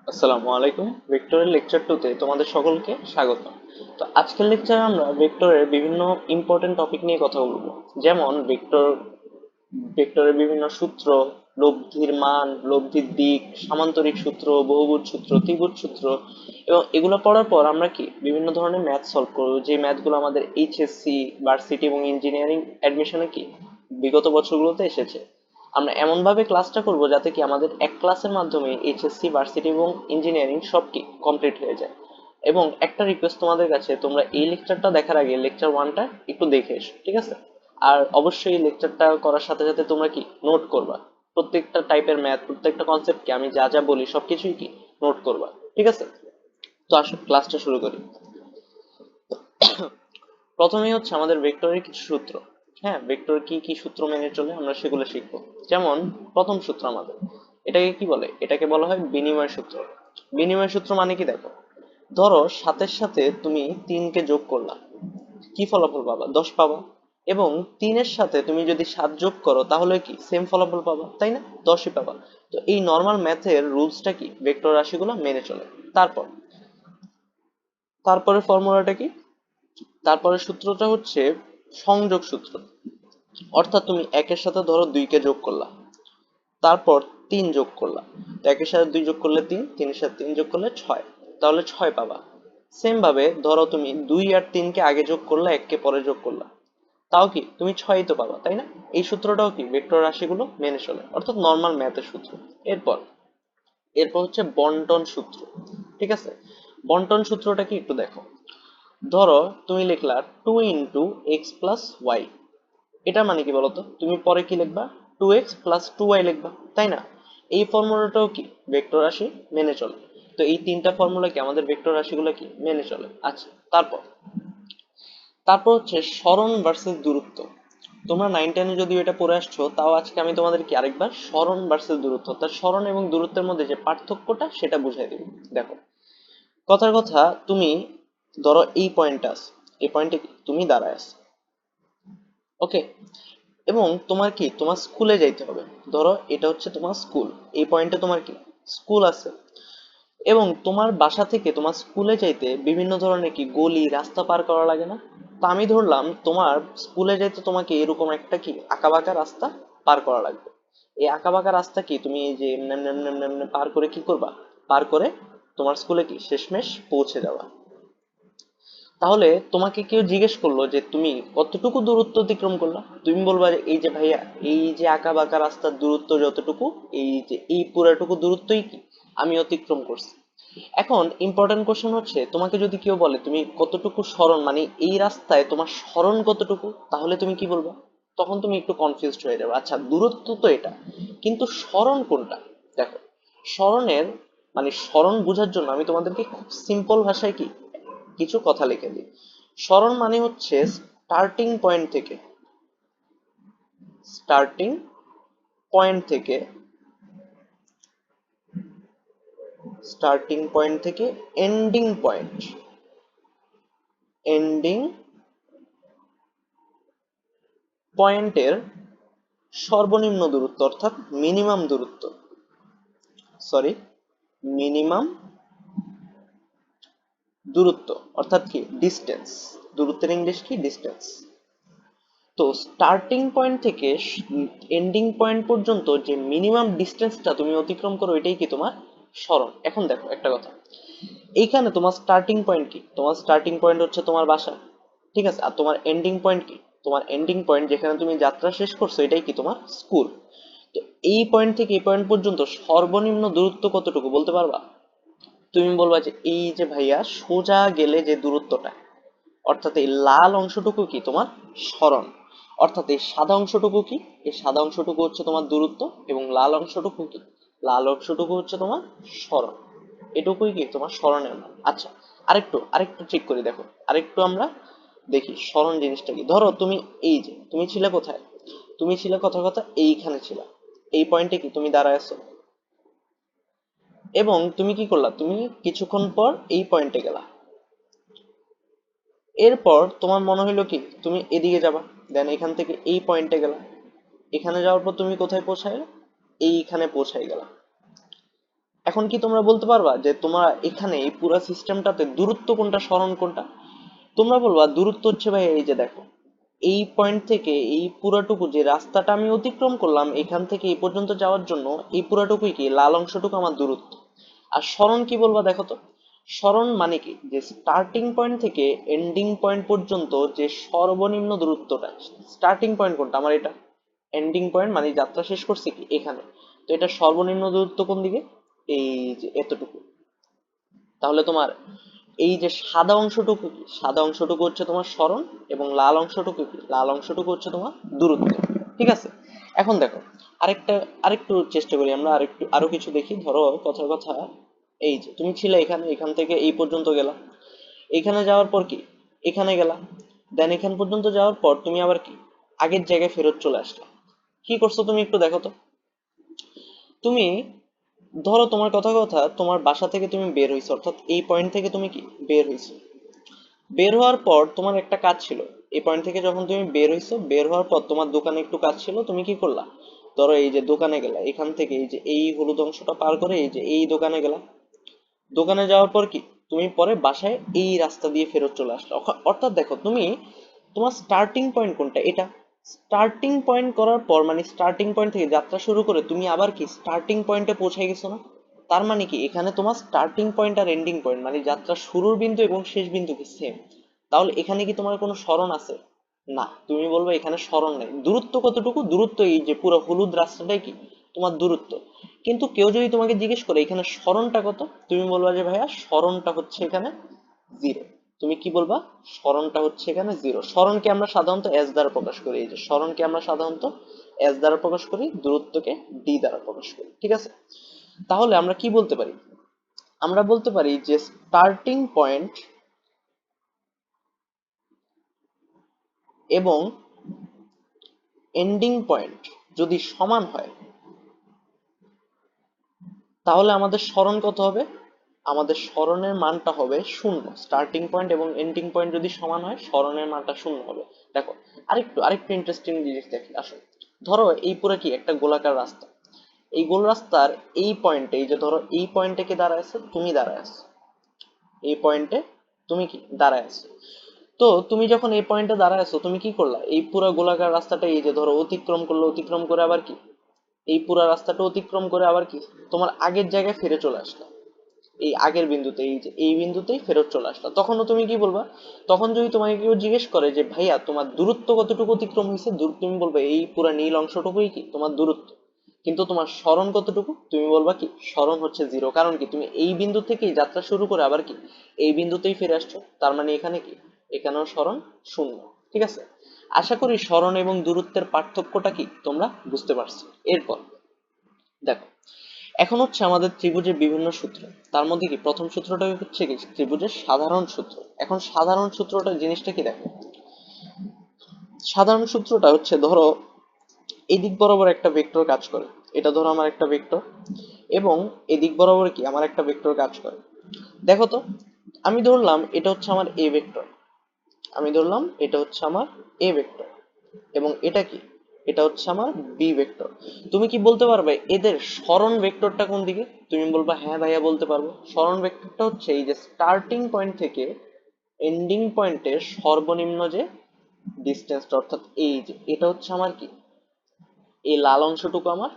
আসসালামু আলাইকুম। ভেক্টরের লেকচার 2 তে তোমাদের সকলকে স্বাগত। তো আজকের লেকচারে আমরা ভেক্টরের বিভিন্ন ইম্পর্টেন্ট টপিক নিয়ে কথা বলবো। যেমন ভেক্টরের বিভিন্ন সূত্র, লব্ধির মান, লব্ধির দিক, সামান্তরিক সূত্র, বহুভুজ সূত্র, ত্রিভুজ সূত্র, এবং এগুলো পড়ার পর আমরা কি বিভিন্ন ধরনের ম্যাথ সলভ করবো, যে ম্যাথগুলো আমাদের এইচএসসি, ভার্সিটি এবং ইঞ্জিনিয়ারিং অ্যাডমিশনে কি বিগত বছরগুলোতে এসেছে। আমরা এমন ভাবে ক্লাসটা করব যাতে কি আমাদের এক ক্লাসের মাধ্যমে এইচএসসি, ভার্সিটি এবং ইঞ্জিনিয়ারিং সব কি কমপ্লিট হয়ে যায়। এবং একটা রিকোয়েস্ট তোমাদের কাছে, তোমরা এই লেকচারটা দেখার আগে লেকচার 1টা একটু দেখে এসো, ঠিক আছে? আর অবশ্যই এই লেকচারটা করার সাথে সাথে তোমরা কি নোট করবা। প্রত্যেকটা টাইপের ম্যাথ, প্রত্যেকটা কনসেপ্ট কি আমি যা যা বলি সবকিছুই কি নোট করবা, ঠিক আছে? তো আসো ক্লাসটা শুরু করি। প্রথমেই হচ্ছে আমাদের ভেক্টরের কিছু সূত্র। হ্যাঁ, ভেক্টর কি কি সূত্র মেনে চলে আমরা সেগুলো শিখবো। যেমন প্রথম সূত্র আমাদের, এটাকে কি বলে? এটাকে বলা হয় বিনিময় সূত্র। বিনিময় সূত্র মানে কি দেখো, ধরো 7-এর সাথে তুমি 3কে যোগ করলা, কি ফলাফল পাবা? 10 পাবা। এবং 3-এর সাথে তুমি যদি 7 যোগ করো তাহলে কি সেম ফলাফল পাবা, তাই না? 10ই পাবা। তো এই নর্মাল ম্যাথের রুলসটা কি ভেক্টর রাশিগুলো মেনে চলে। তারপর তারপরে ফর্মুলাটা কি, তারপরে সূত্রটা হচ্ছে সংযোগ সূত্র। অর্থাৎ তুমি 1-এর সাথে ধরো 2কে যোগ করলা, তারপর 3 যোগ করলা। তো 1-এর সাথে 2 যোগ করলে 3, 3-এর সাথে 3 যোগ করলে 6, তাহলে 6 পাবা। সেম ভাবে ধরো তুমি 2 আর 3কে আগে যোগ করলা, 1কে পরে যোগ করলা, তাও কি তুমি 6ই তো পাবা, তাই না? এই সূত্রটাও কি ভেক্টর রাশিগুলো মেনে চলে, অর্থাৎ নর্মাল ম্যাথের সূত্র। এরপর এরপর হচ্ছে বন্টন সূত্র, ঠিক আছে? বন্টন সূত্রটা কি একটু দেখো। ধরো তুমি লিখলা 2 × x + y, এটা মানে কি বলতো? তুমি পরে কি লিখবা? 2x + 2y লিখবা, তাই না? এই ফর্মুলাটাও কি ভেক্টর রাশি মেনে চলে। তো এই তিনটা ফর্মুলা কি আমাদের ভেক্টর রাশিগুলো কি মেনে চলে। আচ্ছা, তারপর তারপর হচ্ছে সরণ ভার্সেস দূরত্ব। তোমরা 9-10-এ যদিও এটা পড়ে আসছো, তাও আজকে আমি তোমাদেরকে আরেকবার সরণ ভার্সেস দূরত্ব, তার সরণ এবং দূরত্বের মধ্যে যে পার্থক্যটা সেটা বুঝাই দেব। দেখো, কথার কথা, তুমি ধরো এই পয়েন্টটা আছে, এই পয়েন্টে কি তুমি দাঁড়ায় আছো, ওকে? এবং তোমার কি তোমার স্কুলে যাইতে হবে। ধরো এটা হচ্ছে তোমার স্কুল, এই পয়েন্টে তোমার কি স্কুল আছে। এবং তোমার বাসা থেকে তোমার স্কুলে যাইতে বিভিন্ন ধরনের কি গলি রাস্তা পার করা লাগে না? তো আমি ধরলাম তোমার স্কুলে যাইতে তোমাকে এরকম একটা কি আঁকাবাঁকা রাস্তা পার করা লাগবে। এই আঁকাবাঁকা রাস্তা কি তুমি এই যে এমনে এমনে এমনে এমনে এমনে পার করে কি করবা? পার করে তোমার স্কুলে কি শেষমেশ পৌঁছে যাওয়া। তাহলে তোমাকে কেউ জিজ্ঞেস করলো যে তুমি কতটুকু দূরত্ব অতিক্রম করলা, তুমি বলবা যে এই যে ভাইয়া, এই যে আঁকা বাঁকা রাস্তার দূরত্ব যতটুকু, এই যে এই পুরাটুকু দূরত্বই কি আমি অতিক্রম করছি। এখন ইম্পর্টেন্ট কোশ্চেন হচ্ছে, তোমাকে যদি কেউ বলে তুমি কতটুকু সরণ, মানে এই রাস্তায় তোমার সরণ কতটুকু, তাহলে তুমি কি বলবো? তখন তুমি একটু কনফিউজড হয়ে যাবে। আচ্ছা, দূরত্ব তো এটা, কিন্তু সরণ কোনটা? দেখো, সরণের মানে সরণ বোঝার জন্য আমি তোমাদেরকে খুব সিম্পল ভাষায় কি কিছু কথা লিখে দিই। সরণ মানে হচ্ছে স্টার্টিং পয়েন্ট থেকে স্টার্টিং পয়েন্ট থেকে এন্ডিং পয়েন্টের সর্বনিম্ন দূরত্ব, অর্থাৎ মিনিমাম দূরত্ব, সরি, মিনিমাম দূরত্ব, অর্থাৎ কি ডিস্টেন্স। দূরত্বের ইংলিশ কি? ডিস্টেন্স। তো স্টার্টিং পয়েন্ট থেকে এন্ডিং পয়েন্ট পর্যন্ত যে মিনিমাম ডিস্টেন্সটা তুমি অতিক্রম করো, এটাই কি তোমার সরণ। এখন দেখো একটা কথা, এইখানে তোমার স্টার্টিং পয়েন্ট কি? তোমার স্টার্টিং পয়েন্ট হচ্ছে তোমার বাসা, ঠিক আছে? আর তোমার এন্ডিং পয়েন্ট কি? তোমার এন্ডিং পয়েন্ট যেখানে তুমি যাত্রা শেষ করছো, এটাই কি তোমার স্কুল। তো এই পয়েন্ট থেকে এই পয়েন্ট পর্যন্ত সর্বনিম্ন দূরত্ব কতটুকু বলতে পারবা? তুমি বলবা যে এই যে ভাইয়া সোজা গেলে যে দূরত্বটা, অর্থাৎ এই লাল অংশটুকু কি তোমার সরণ। অর্থাৎ এই সাদা অংশটুকু কি? এই সাদা অংশটুকু হচ্ছে তোমার দূরত্ব, এবং লাল অংশটুকু কি? লাল অংশটুকু হচ্ছে তোমার সরণ। এটুকুই কি তোমার সরণের মান। আচ্ছা, আরেকটু আরেকটু চেক করি, দেখো আরেকটু আমরা দেখি সরণ জিনিসটা কি। ধরো তুমি এই যে তুমি ছিলে কোথায়? তুমি ছিলে কথা কথা এইখানে ছিলা, এই পয়েন্টে কি তুমি দাঁড়ায় আছো। এবং তুমি কি করলা? তুমি কিছুক্ষণ পর এই পয়েন্টে গেলা। এরপর তোমার মনে হইলো কি তুমি এদিকে যাবা, দেন এখান থেকে এই পয়েন্টে গেলা। এখানে যাওয়ার পর তুমি কোথায় পৌঁছায়? এইখানে পৌঁছাই গেলা। এখন কি তোমরা বলতে পারবা যে তোমরা এখানে এই পুরো সিস্টেমটাতে দূরত্ব কোনটা সরণ কোনটা? তোমরা বলবা দূরত্ব হচ্ছে ভাই এই যে দেখো, এই পয়েন্ট থেকে এই পুরাটুকু যে রাস্তাটা আমি অতিক্রম করলাম এখান থেকে এই পর্যন্ত যাওয়ার জন্য, এই পুরাটুকুই কি লাল অংশটুকু আমার দূরত্ব। আর সরণ কি বলবা দেখো তো, সরণ মানে কি যে স্টার্টিং পয়েন্ট থেকে এন্ডিং পয়েন্ট পর্যন্ত যে সর্বনিম্ন দূরত্বটা, স্টার্টিং পয়েন্ট কোনটা আমার এটা, এন্ডিং পয়েন্ট মানে যাত্রা শেষ করছি কি এখানে, তো এটা সর্বনিম্ন দূরত্ব কোন দিকে, এই যে এতটুকু। তাহলে তোমার এই যে সাদা অংশটুকু কি, সাদা অংশটুকু হচ্ছে তোমার সরণ, এবং লাল অংশটুকু কি, লাল অংশটুকু হচ্ছে তোমার দূরত্ব। ঠিক আছে, এখন দেখো আরেকটা, আরেকটু চেষ্টা করি আমরা, আরো কিছু দেখি। ধরো কথার কথা, এই যে তুমি ছিলে এখানে, এখান থেকে এই পর্যন্ত গেলা, এখানে যাওয়ার পর কি এখানে গেলা, দেন এখান পর্যন্ত যাওয়ার পর তুমি আবার কি আগের জায়গায় ফেরত চলে আসলা। কি করছো তুমি একটু দেখো তো। তুমি ধরো তোমার কথা কথা তোমার বাসা থেকে তুমি বের হইছো, অর্থাৎ এই পয়েন্ট থেকে তুমি কি বের হইছো, বের হওয়ার পর তোমার একটা কাজ ছিল। এই পয়েন্ট থেকে যখন তুমি বের হইছো, বের হওয়ার পর তোমার দোকানে একটু কাজ ছিল, তুমি কি করলা, ধরো এই যে দোকানে গেলা, এখান থেকে এই যে এই হলুদ অংশটা পার করে এই যে এই দোকানে গেলা। দোকানে যাওয়ার পর কি তুমি পরে বাসায় এই রাস্তা দিয়ে ফেরত চলে আসলো। অর্থাৎ দেখো তুমি, তোমার স্টার্টিং পয়েন্ট কোনটা, এটা স্টার্টিং পয়েন্ট করার পর মানে স্টার্টিং পয়েন্ট থেকে যাত্রা শুরু করে তুমি আবার কি স্টার্টিং পয়েন্টে পৌঁছে গেছো না। তার মানে কি এখানে তোমার স্টার্টিং পয়েন্ট আর এন্ডিং পয়েন্ট মানে যাত্রা শুরুর বিন্দু এবং শেষ বিন্দু কি সেম। তাহলে এখানে কি তোমার কোনো সরণ আছে? না, তুমি বলবে এখানে সরণ নেই। দূরত্ব কতটুকু, দূরত্ব এই যে পুরো হলুদ রাস্তাটাই কি তোমার দূরত্ব। কিন্তু কেউ যদি তোমাকে জিজ্ঞেস করে এখানে সরণটা কত, তুমি বলবা যে ভাইয়া সরণটা হচ্ছে এখানে জিরো। তুমি কি বলবা, সরণটা হচ্ছে এখানে জিরো। সরণকে আমরা সাধারণত এস দ্বারা প্রকাশ করি, এই যে সরণকে আমরা সাধারণত এস দ্বারা প্রকাশ করি, দূরত্বকে ডি দ্বারা প্রকাশ করি। ঠিক আছে, তাহলে আমরা কি বলতে পারি, আমরা বলতে পারি যে স্টার্টিং পয়েন্ট এবং এন্ডিং পয়েন্ট যদি সমান হয়, তাহলে আমাদের সরণ কত হবে, আমাদের সরণের মানটা হবে শূন্য। স্টার্টিং পয়েন্ট এবং এন্ডিং পয়েন্ট যদি সমান হয়, সরণের মানটা শূন্য হবে। দেখো আরেকটু ইন্টারেস্টিং জিনিস দেখি আসো। ধরো এই পুরো কি একটা গোলাকার রাস্তা, এই গোল রাস্তার এই পয়েন্টে, এই যে ধরো এই পয়েন্টে কে দাঁড়ায় আছে, তুমি দাঁড়ায় আছো এই পয়েন্টে, তুমি কি দাঁড়ায় আছো। তো তুমি যখন এই পয়েন্টে দাঁড়ায় আছো, তুমি কি করলা, এই পুরো গোলাকার রাস্তাটা এই যে ধরো অতিক্রম করলো, অতিক্রম করে আবার কি এই পুরো রাস্তাটা অতিক্রম করে আবার কি তোমার আগের জায়গায় ফিরে চলে আসলো। এই আগের বিন্দুতে, এই যে এই বিন্দুতেই ফেরত চলে আসলো। তখনও তুমি কি বলবা, তখন যদি তোমাকে কেউ জিজ্ঞেস করে যে ভাইয়া তোমার দূরত্ব কতটুকু অতিক্রম হয়েছে, তুমি বলবে এই পুরো নীল অংশটুকুই কি তোমার দূরত্ব। কিন্তু তোমার সরণ কতটুকু, তুমি বলবা কি সরণ হচ্ছে জিরো। কারণ কি তুমি এই বিন্দু থেকেই যাত্রা শুরু করে আবার কি এই বিন্দুতেই ফিরে আসছো, তার মানে এখানে কি এখানেও সরণ শূন্য। ঠিক আছে, আশা করি সরণ এবং দূরত্বের পার্থক্যটা কি তোমরা বুঝতে পারছো। এরপর দেখো, এখন হচ্ছে আমাদের ত্রিভুজের বিভিন্ন সূত্র। তার মধ্যে কি প্রথম সূত্রটা হচ্ছে কি ত্রিভুজের সাধারণ সূত্র। এখন সাধারণ সূত্রটা জিনিসটা কি দেখো, সাধারণ সূত্রটা হচ্ছে ধরো এদিক বরাবর একটা ভেক্টর কাজ করে, এটা ধরো আমার একটা ভেক্টর, এবং এদিক বরাবর কি আমার একটা ভেক্টর কাজ করে। দেখো তো, আমি ধরলাম এটা হচ্ছে আমার এ ভেক্টর, আমি ধরলাম এটা হচ্ছে আমার এ ভেক্টর, এবং এটা কি এটা হচ্ছে আমার বি ভেক্টর। তুমি কি বলতে পারবে এদের সরণ ভেক্টরটা কোন দিকে? তুমি বলবা হ্যাঁ ভাইয়া বলতে পারবো। সরণ ভেক্টরটা হচ্ছে এই যে স্টার্টিং পয়েন্ট থেকে এন্ডিং পয়েন্টের সর্বনিম্ন যে ডিস্টেন্সটা, অর্থাৎ এই যে এটা হচ্ছে আমার কি এই লাল অংশটুকু আমার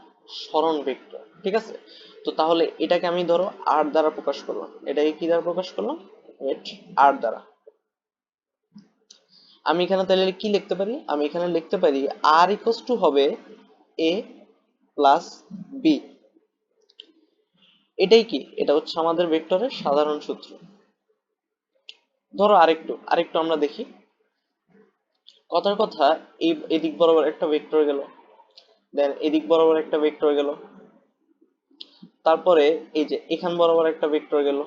সরণ ভেক্টর। ঠিক আছে, তো তাহলে এটাকে আমি ধরো আর দ্বারা প্রকাশ করলাম, এটাকে কি দ্বারা প্রকাশ করলাম, ওয়েট, আর দ্বারা। আমি এখানে তাহলে কি লিখতে পারি, আমি এখানে লিখতে পারি আর ইকুয়ালস টু হবে এ প্লাস বি। এটাই কি এটা হচ্ছে আমাদের ভেক্টরের সাধারণ সূত্র। ধরো আরেকটু আমরা দেখি। কথার কথা, এই এদিক বরাবর একটা ভেক্টর গেল, দেন এদিক বরাবর একটা ভেক্টর গেল, তারপরে এই যে এখান বরাবর একটা ভেক্টর গেল,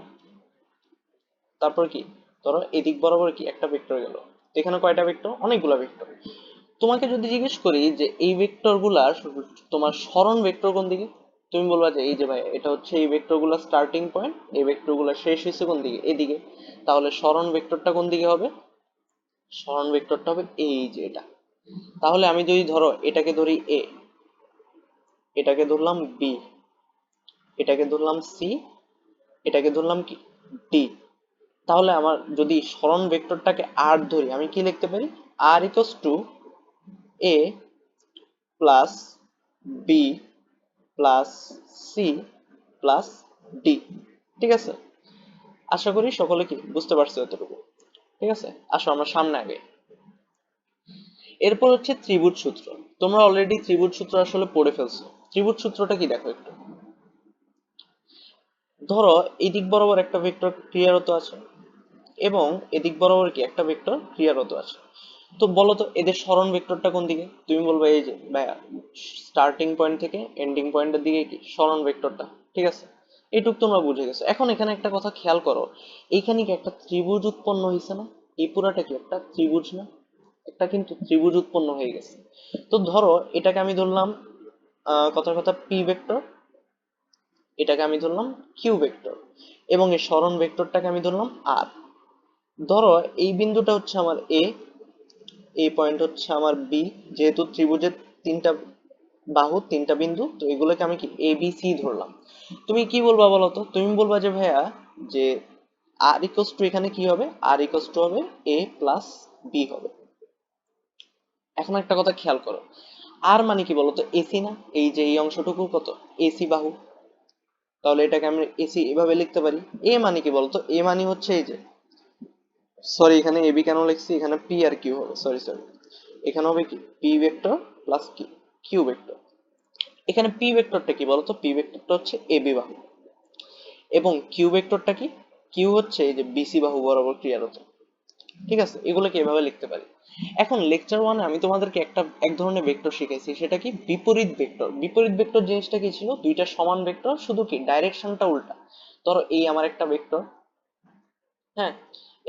তারপর কি ধরো এদিক বরাবর কি একটা ভেক্টর গেল। এখানে কয়টা ভেক্টর, অনেকগুলা ভেক্টর। তোমাকে যদি জিজ্ঞেস করি যে এই ভেক্টর গুলার তোমার সরণ ভেক্টর কোন দিকে, তুমি বলবা যে এই যে ভাই এটা হচ্ছে এই ভেক্টর গুলা স্টার্টিং পয়েন্ট, এই ভেক্টর গুলা শেষ হয়েছে কোন দিকে, এদিকে। তাহলে সরণ ভেক্টরটা কোন দিকে হবে, সরণ ভেক্টরটা হবে এই যে এটা। তাহলে আমি যদি ধরো এটাকে ধরি এ, এটাকে ধরলাম বি, এটাকে ধরলাম সি, এটাকে ধরলাম কি ডি। তাহলে আমার যদি সরণ ভেক্টরটাকে আর ধরি, আমি কি লিখতে পারি? R equals to a plus b plus c plus d. ঠিক আছে, আশা করি সকলে কি বুঝতে পারছো এতটুকু। ঠিক আছে, আসো আমরা সামনে আগে। এরপর হচ্ছে ত্রিভুজ সূত্র। তোমরা অলরেডি ত্রিভুজ সূত্র আসলে পড়ে ফেলছো। ত্রিভুজ সূত্রটা কি দেখো একটু। ধরো এই দিক বরাবর একটা ভেক্টর ক্রিয়ারত আছে এবং এদিক বরাবর কি একটা ভেক্টর ক্রিয়ারত আছে। তো বলো তো এদের সরণ ভেক্টরটা কোন দিকে? তুমি বলবে এই যে ভাইয়া স্টার্টিং পয়েন্ট থেকে এন্ডিং পয়েন্টের দিকে কি সরণ ভেক্টরটা। ঠিক আছে, এইটুক তোমরা বুঝে গেছো। এখন এখানে একটা কথা খেয়াল করো, এইখানে কি একটা ত্রিভুজ উৎপন্ন হয়েছে না? এই পুরাটা কি একটা ত্রিভুজ না? একটা কিন্তু ত্রিভুজ উৎপন্ন হয়ে গেছে। তো ধরো এটাকে আমি ধরলাম কথার কথা পি ভেক্টর, এটাকে আমি ধরলাম কিউ ভেক্টর, এবং এই সরণ ভেক্টরটাকে আমি ধরলাম আর। ধরো এই বিন্দুটা হচ্ছে আমার এ, এই পয়েন্ট হচ্ছে আমার বি। যেহেতু ত্রিভুজের তিনটা বাহু, তিনটা বিন্দু, তো এগুলোকে আমি কি এ বি সি ধরলাম। তুমি কি বলবা বলো তো? তুমি বলবা যে ভাইয়া যে আর ইকোয়াস টু এখানে কি হবে? আর ইকোয়াস টু হবে এ প্লাস বি হবে। এখন একটা কথা খেয়াল করো, আর মানে কি বলতো? এসি না? এই যে এই অংশটুকু কত? এসি বাহু। তাহলে এটাকে আমরা এসি এভাবে লিখতে পারি। এ মানে কি বলতো? এ মানে হচ্ছে এই যে, সরি এখানে এবি কেন লিখছি, এখানে পি আর কিউ হবে, সরি সরি। এখানে হবে কি পি ভেক্টর প্লাস কি কিউ ভেক্টর। এখানে পি ভেক্টরটা কি বলতো? পি ভেক্টরটা হচ্ছে এবি বাহু, এবং কিউ ভেক্টরটা কি? কিউ হচ্ছে এই যে বিসি বাহু বরাবর ক্রিয়ারত। ঠিক আছে, এগুলোকে এভাবে লিখতে পারি। এখন লেকচার ওয়ানে আমি তোমাদেরকে এক ধরনের ভেক্টর শিখাইছি, সেটা কি বিপরীত ভেক্টর। বিপরীত ভেক্টর জিনিসটা কি ছিল? দুইটা সমান ভেক্টর, শুধু কি ডাইরেকশনটা উল্টা। ধরো এই আমার একটা ভেক্টর, হ্যাঁ,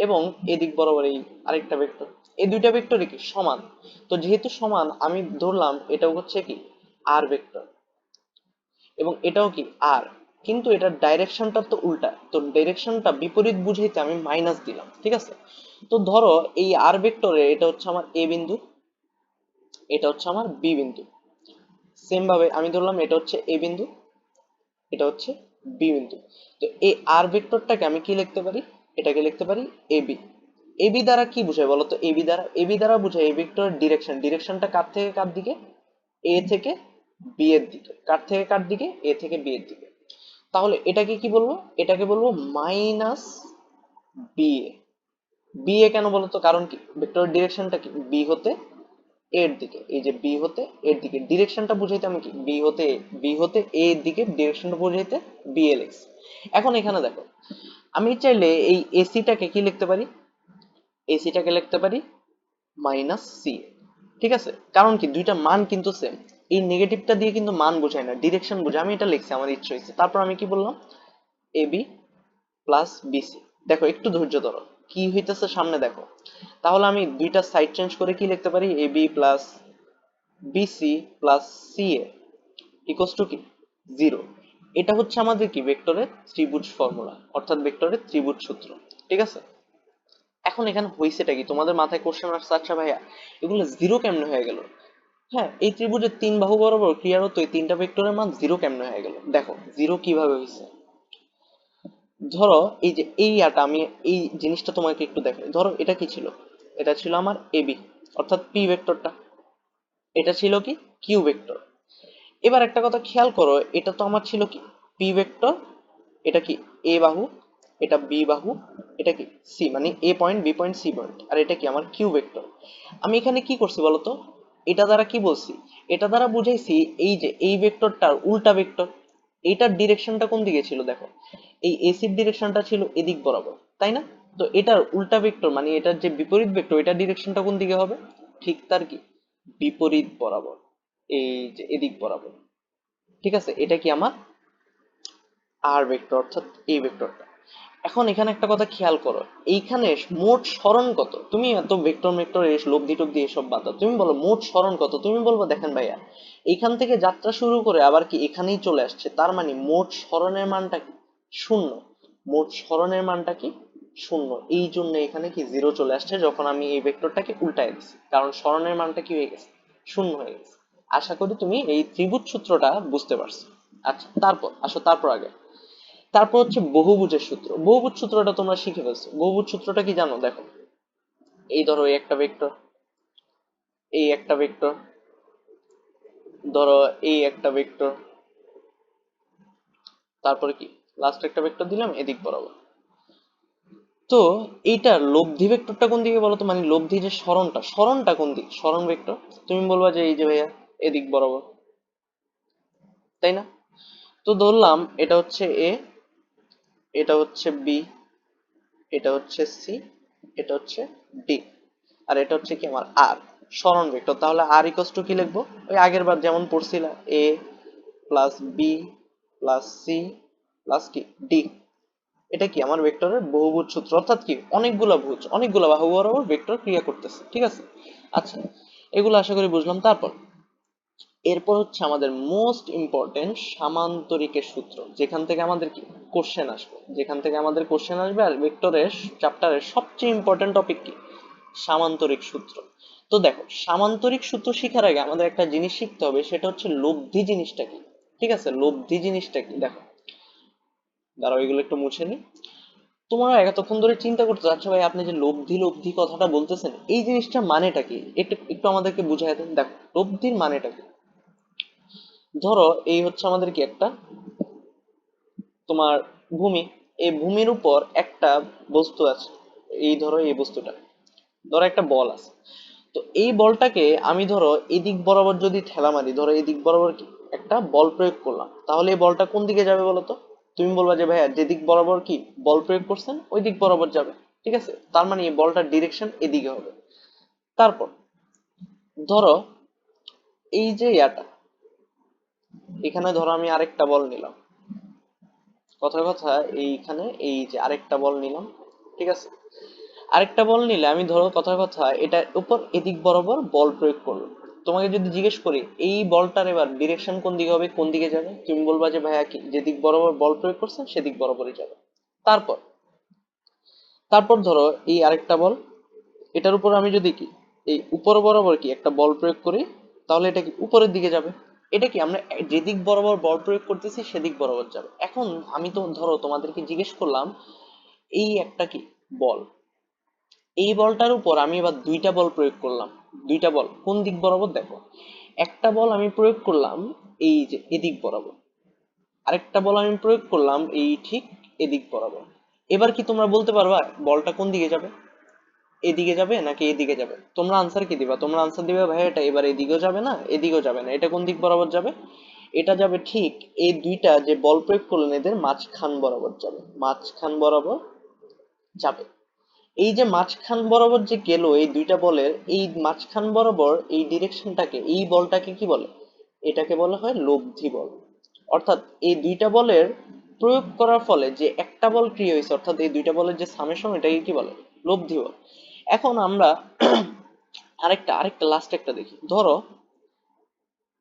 এবং এদিক বরাবর এই আরেকটা ভেক্টর। এই দুইটা ভেক্টরই কি সমান। তো যেহেতু সমান, আমি ধরলাম এটা হচ্ছে কি আর ভেক্টর, এবং এটাও কি আর। কিন্তু এটার ডাইরেকশনটা তো উল্টা, তো ডাইরেকশনটা বিপরীত বুঝাইতে আমি মাইনাস দিলাম। ঠিক আছে, তো ধরো এই আর ভেক্টরে এটা হচ্ছে আমার এ বিন্দু, এটা হচ্ছে আমার বি বিন্দু। সেম ভাবে আমি ধরলাম এটা হচ্ছে এ বিন্দু, এটা হচ্ছে বি বিন্দু। তো এই আর ভেক্টরটাকে আমি কি লিখতে পারি? এটাকে লিখতে পারি এবি। এবি দ্বারা কি বোঝায় বলতো? এবি দ্বারা বোঝায় এই ভেক্টরের ডিরেকশন। ডিরেকশনটা কার থেকে কার দিকে? এ থেকে বি এর দিকে। কার থেকে কার দিকে? এ থেকে বি এর দিকে। তাহলে এটাকে কি বলবো? এটাকে বলবো minus B A. B A কেন বলতো? কারণ কি ভেক্টরের ডিরেকশনটা কি বি হতে এর দিকে। এই যে বি হতে এর দিকে ডিরেকশনটা বুঝাইতে আমি কি বি হতে এ এর দিকে ডিরেকশনটা বুঝাইতে বি এল এক্স। এখন এখানে দেখো, আমি চাইলে এই এসিটাকে কি লিখতে পারি? এসিটাকে লিখতে পারি মাইনাস সি। ঠিক আছে, কারণ কি দুইটা মান কিন্তু সেম। এই নেগেটিভটা দিয়ে কিন্তু মান বোঝায় না, ডিরেকশন বোঝায়। আমি এটা লিখছি, আমার ইচ্ছে হয়েছে। তারপর আমি কি বললাম? A B plus B C. দেখো একটু ধৈর্য ধরো, কি হইতেছে সামনে দেখো। তাহলে আমি দুইটা সাইড চেঞ্জ করে কি লিখতে পারি? A B plus B C plus C A equals to কি জিরো। এটা হচ্ছে আমাদের কি ভেক্টরের ত্রিভুজ ফর্মুলা, অর্থাৎ ভেক্টরের ত্রিভুজ সূত্র। ঠিক আছে, এখন এখানে হয়েছেটা কি? তোমাদের মাথায় কোশ্চেন আসছে, আচ্ছা ভাইয়া এগুলো জিরো কেমনে হয়ে গেল? হ্যাঁ, এই ত্রিভুজের তিন বাহু বরাবর ক্রিয়ারত এই তিনটা ভেক্টরের মান জিরো কেমনে হয়ে গেল? দেখো জিরো কিভাবে হয়েছে। ধরো এই যে এই আটা, আমি এই জিনিসটা তোমাকে একটু দেখাই। ধরো এটা কি ছিল? এটা ছিল আমার এবি, অর্থাৎ পি ভেক্টরটা। এটা ছিল কি কিউ ভেক্টর। এবার একটা কথা খেয়াল করো, এটা তো আমার ছিল কি পি ভেক্টর, এটা কি এ বাহু, এটা বি বাহু, এটা কি সি মানে A point B point C point, আর এটা কি আমার কিউ ভেক্টর। আমি এখানে কি করছি বলতো? এটা দ্বারা কি বলছি? এটা দ্বারা বুঝাইছি এই যে এই ভেক্টরটার উল্টা ভেক্টর। এইটার ডিরেকশনটা কোন দিকে ছিল দেখো? এই এসির ডিরেকশনটা ছিল এদিক বরাবর, তাই না? তো এটার উল্টা ভেক্টর মানে এটার যে বিপরীত ভেক্টর, এটার ডিরেকশনটা কোন দিকে হবে? ঠিক তার কি বিপরীত বরাবর, এই যে এদিক বরাবর। ঠিক আছে, এটা কি আমার আর ভেক্টর, অর্থাৎ এই ভেক্টরটা। এখন এখানে একটা কথা খেয়াল করো, এইখানে মোট সরণ কত? তুমি এত ভেক্টর ভেক্টর এস লব্ধি টব্ধি এসব বাদ দাও, তুমি বলো মোট সরণ কত? তুমি বলবো দেখেন ভাইয়া, এইখান থেকে যাত্রা শুরু করে আবার কি এখানেই চলে আসছে, তার মানে মোট সরণের মানটা কি শূন্য। মোট সরণের মানটা কি শূন্য। এই জন্য এখানে কি জিরো চলে আসছে যখন আমি এই ভেক্টরটাকে উল্টায় দিচ্ছি, কারণ সরণের মানটা কি হয়ে গেছে? শূন্য হয়ে গেছে। আশা করি তুমি এই ত্রিভুজ সূত্রটা বুঝতে পারছো। আচ্ছা, তারপর আগে তারপর হচ্ছে বহুভুজের সূত্র। বহুভুজ সূত্রটা তোমরা শিখে ফেলছো। বহুভুজ সূত্রটা কি জানো? দেখো, এই ধরো এই একটা ভেক্টর, এই একটা ভেক্টর, ধরো এই একটা ভেক্টর, তারপরে কি লাস্ট একটা ভেক্টর দিলাম এদিক বরাবর। তো এইটার লব্ধি ভেক্টরটা কোন দিকে বলো তো? মানে লব্ধি যে সরণটা কোন দিক, সরণ ভেক্টর? তুমি বলবা যে এই যে ভাইয়া এদিক বরাবর, তাই না? তো ধরলাম এটা হচ্ছে এ, এটা হচ্ছে বি, এটা হচ্ছে সি, এটা হচ্ছে ডি, আর এটা হচ্ছে কি আমার আর, সরণ ভেক্টর। তাহলে আর ইকুয়ালস টু কি লিখবো? ওই আগের বার যেমন পড়ছিলা, a plus b plus c plus কি ডি। এটা কি আমার ভেক্টরের বহুভুজ সূত্র, অর্থাৎ কি অনেকগুলা ভুজ, অনেকগুলা বাহু বরাবর ভেক্টর ক্রিয়া করতেছে, ঠিক আছে? আচ্ছা, এগুলো আশা করি বুঝলাম। এরপর হচ্ছে আমাদের মোস্ট ইম্পর্টেন্ট সামান্তরিকের সূত্র, যেখান থেকে আমাদের কি কোশ্চেন আসবে। আর ভেক্টরের চ্যাপ্টারের সবচেয়ে ইম্পর্টেন্ট টপিক কি? সামান্তরিক সূত্র। তো দেখো, সামান্তরিক সূত্র শেখার আগে আমাদের একটা জিনিস শিখতে হবে, সেটা হচ্ছে লব্ধি জিনিসটা কি। ঠিক আছে, লব্ধি জিনিসটা কি দেখো, দাঁড়াও এগুলো একটু মুছে নি। তোমরা এতক্ষণ ধরে চিন্তা করতে, আচ্ছা ভাই আপনি যে লব্ধি লব্ধি কথাটা বলতেছেন, এই জিনিসটা মানেটা কি? একটু একটু আমাদেরকে বুঝাই দেন। দেখো, লব্ধির মানেটা কি? ধরো এই হচ্ছে আমাদের কি একটা তোমার ভূমি, এই ভূমির উপর একটা বস্তু আছে। এই ধরো এই বস্তুটা, ধরো একটা বল আছে। তো এই বলটাকে আমি ধরো এদিক বরাবর যদি ঠেলা মারি, ধরো এদিক বরাবর কি একটা বল প্রয়োগ করলাম, তাহলে এই বলটা কোন দিকে যাবে বলো তো? তুমি বলবা যে ভাইয়া যেদিক বরাবর কি বল প্রয়োগ করছেন ওই দিক বরাবর যাবে, ঠিক আছে? তার মানে এই বলটার ডিরেকশন এদিকে হবে। তারপর ধরো এই যে ইয়াটা, এখানে ধরো আমি আরেকটা বল নিলাম, কথার কথা এইখানে এই যে আরেকটা বল নিলাম, ঠিক আছে? আরেকটা বল নিলে আমি ধরো কথার কথা এটার উপর এদিক বরাবর বল প্রয়োগ করলাম। তোমাকে যদি জিজ্ঞেস করি এই বলটার এবার ডিরেকশন কোন দিকে হবে, কোন দিকে যাবে, তুমি বলবা যে ভাইয়া কি যেদিক বরাবর বল প্রয়োগ করছেন সেদিক বরাবরই যাবে। তারপর তারপর ধরো এই আরেকটা বল, এটার উপর আমি যদি কি এই উপর বরাবর কি একটা বল প্রয়োগ করি, তাহলে এটা কি উপরের দিকে যাবে। এটা কি আমরা যেদিক বরাবর বল প্রয়োগ করতেছি সেদিক বরাবর যাবে। এখন আমি তো ধরো তোমাদেরকে জিজ্ঞেস করলাম এই একটা কি বল, এই বলটার উপর আমি এবার দুইটা বল প্রয়োগ করলাম। দুইটা বল কোন দিক বরাবর দেখো, একটা বল আমি প্রয়োগ করলাম এই যে এদিক বরাবর, আরেকটা বল আমি প্রয়োগ করলাম এই ঠিক এদিক বরাবর। এবার কি তোমরা বলতে পারবা বলটা কোন দিকে যাবে? এদিকে যাবে নাকি এদিকে যাবে? তোমরা আনসার কি দিবা? তোমরা আনসার দিবে ভাই এটা এবার এদিকেও যাবে না এদিকেও যাবে না, এটা কোন দিক বরাবর যাবে? এটা যাবে ঠিক এই দুইটা যে বল প্রয়োগ করলেন এদের মাঝখান বরাবর যাবে, মাঝখান বরাবর যাবে। এই যে মাঝখান বরাবর যে গেল এই দুইটা বলের, এই মাঝখান বরাবর এই ডিরেকশনটাকে, এই বলটাকে কি বলে? এটাকে বলা হয় লব্ধি বল। অর্থাৎ এই দুইটা বলের প্রয়োগ করার ফলে যে একটা বল ক্রিয়া হয়েছে, অর্থাৎ এই দুইটা বলের যে সামেশন, এটাকে কি বলে? লব্ধি বল। এখন আমরা আরেকটা লাস্ট একটা দেখি। ধরো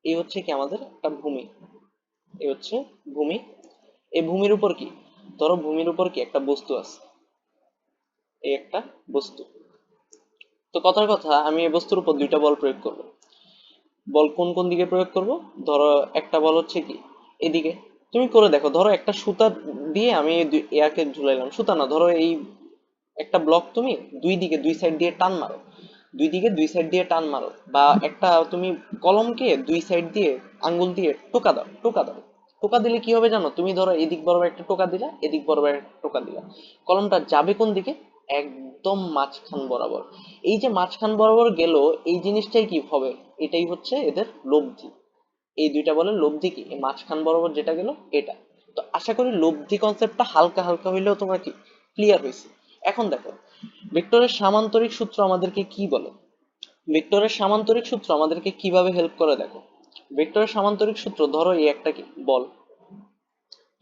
এই হচ্ছে কি আমাদের একটা ভূমি, এই হচ্ছে ভূমি। এই ভূমির উপর কি, ধরো ভূমির উপর কি একটা বস্তু আছে, এই একটা বস্তু। তো কথার কথা আমি এই বস্তুর উপর দুইটা বল প্রয়োগ করব। বল কোন কোন দিকে প্রয়োগ করব? ধরো একটা বল হচ্ছে কি এদিকে। তুমি করে দেখো, ধরো একটা সুতা দিয়ে আমি এয়াকে ঝুলাইলাম, সুতা না, ধরো এই একটা ব্লক তুমি দুই দিকে দুই সাইড দিয়ে টান মারো, দুই দিকে দুই সাইড দিয়ে টান মারো, বা একটা তুমি কলমকে দুই সাইড দিয়ে আঙ্গুল দিয়ে টোকা দাও, টোকা দাও। টোকা দিলে কি হবে জানো? তুমি ধরো এদিক বরাবর একটা টোকা দিলা, এদিক বরাবর একটা টোকা দিলা, কলমটা যাবে কোন দিকে? একদম মাঝখান বরাবর। এই যে মাঝখান বরাবর গেল, এই জিনিসটাই কি হবে? এটাই হচ্ছে এদের লব্ধি। এই দুইটা বলের লব্ধি কি এই মাঝখান বরাবর যেটা গেল এটা। তো আশা করি লব্ধি কনসেপ্টটা হালকা হালকা হইলেও তোমার কি ক্লিয়ার হয়েছে। এখন দেখো, ভেক্টরের সামান্তরিক সূত্র আমাদেরকে কি বলে? ভেক্টরের সামান্তরিক সূত্র আমাদেরকে কিভাবে হেল্প করে দেখো। ভেক্টরের সামান্তরিক সূত্র, ধরো এই একটা কি বল,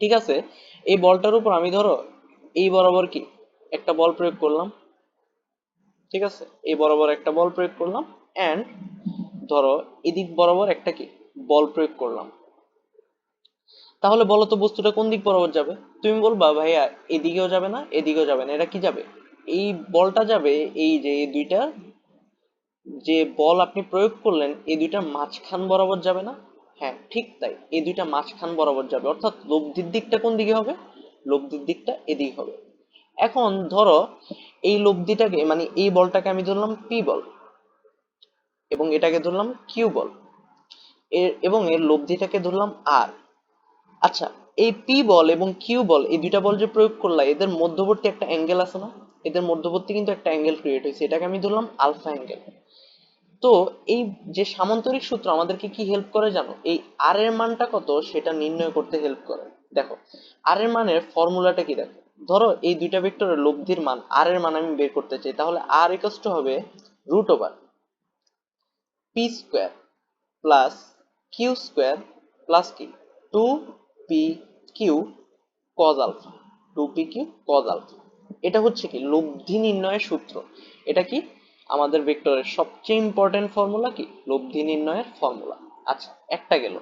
ঠিক আছে? এই বলটার উপর আমি ধরো এই বরাবর কি একটা বল প্রয়োগ করলাম, ঠিক আছে? এই বরাবর একটা বল প্রয়োগ করলাম, এন্ড ধরো এদিক বরাবর একটা কি বল প্রয়োগ করলাম। তাহলে বলো তো বস্তুটা কোন দিক বরাবর যাবে? তুমি বলবা ভাইয়া এদিকেও যাবে না এদিকেও যাবে না, এটা কি যাবে? এই বলটা যাবে এই যে এই দুইটা যে বল আপনি প্রয়োগ করলেন এই দুইটার মাঝখান বরাবর যাবে না? হ্যাঁ ঠিক তাই, এই দুইটা মাঝখান বরাবর যাবে, অর্থাৎ লব্ধির দিকটা কোন দিকে হবে, লব্ধির দিকটা এদিকে হবে। এখন ধরো এই লব্ধিটাকে মানে এই বলটাকে আমি ধরলাম পি বল এবং এটাকে ধরলাম কিউ বল, এবং এর লব্ধিটাকে ধরলাম আর। আচ্ছা, এই পি বল এবং কিউ বল এই দুইটা বল যে প্রয়োগ করলাম, এদের মধ্যবর্তী একটা অ্যাঙ্গেল আছে না, এদের মধ্যবর্তী কিন্তু একটা অ্যাঙ্গেল ক্রিয়েট হয়েছে, এটাকে আমি ধরলাম আলফা অ্যাঙ্গেল। তো এই যে সামান্তরিক সূত্র আমাদেরকে কি হেল্প করে জানো, এই আর এর মানটা কত সেটা নির্ণয় করতে হেল্প করে। দেখো আর এর মানের ফর্মুলাটা কি, দেখো ধরো এই দুইটা ভেক্টরের লব্ধির মান আর এর মান আমি বের করতে চাই, তাহলে আর ইকুয়ালস টু হবে root over p square plus Q square plus কি two P q cos alpha, two P q cos alpha. এটা হচ্ছে কি লব্ধি নির্ণয়ের সূত্র। এটা কি আমাদের ভেক্টরের সবচেয়ে ইম্পর্টেন্ট ফর্মুলা, কি লব্ধি নির্ণয়ের ফর্মুলা। আচ্ছা একটা গেল।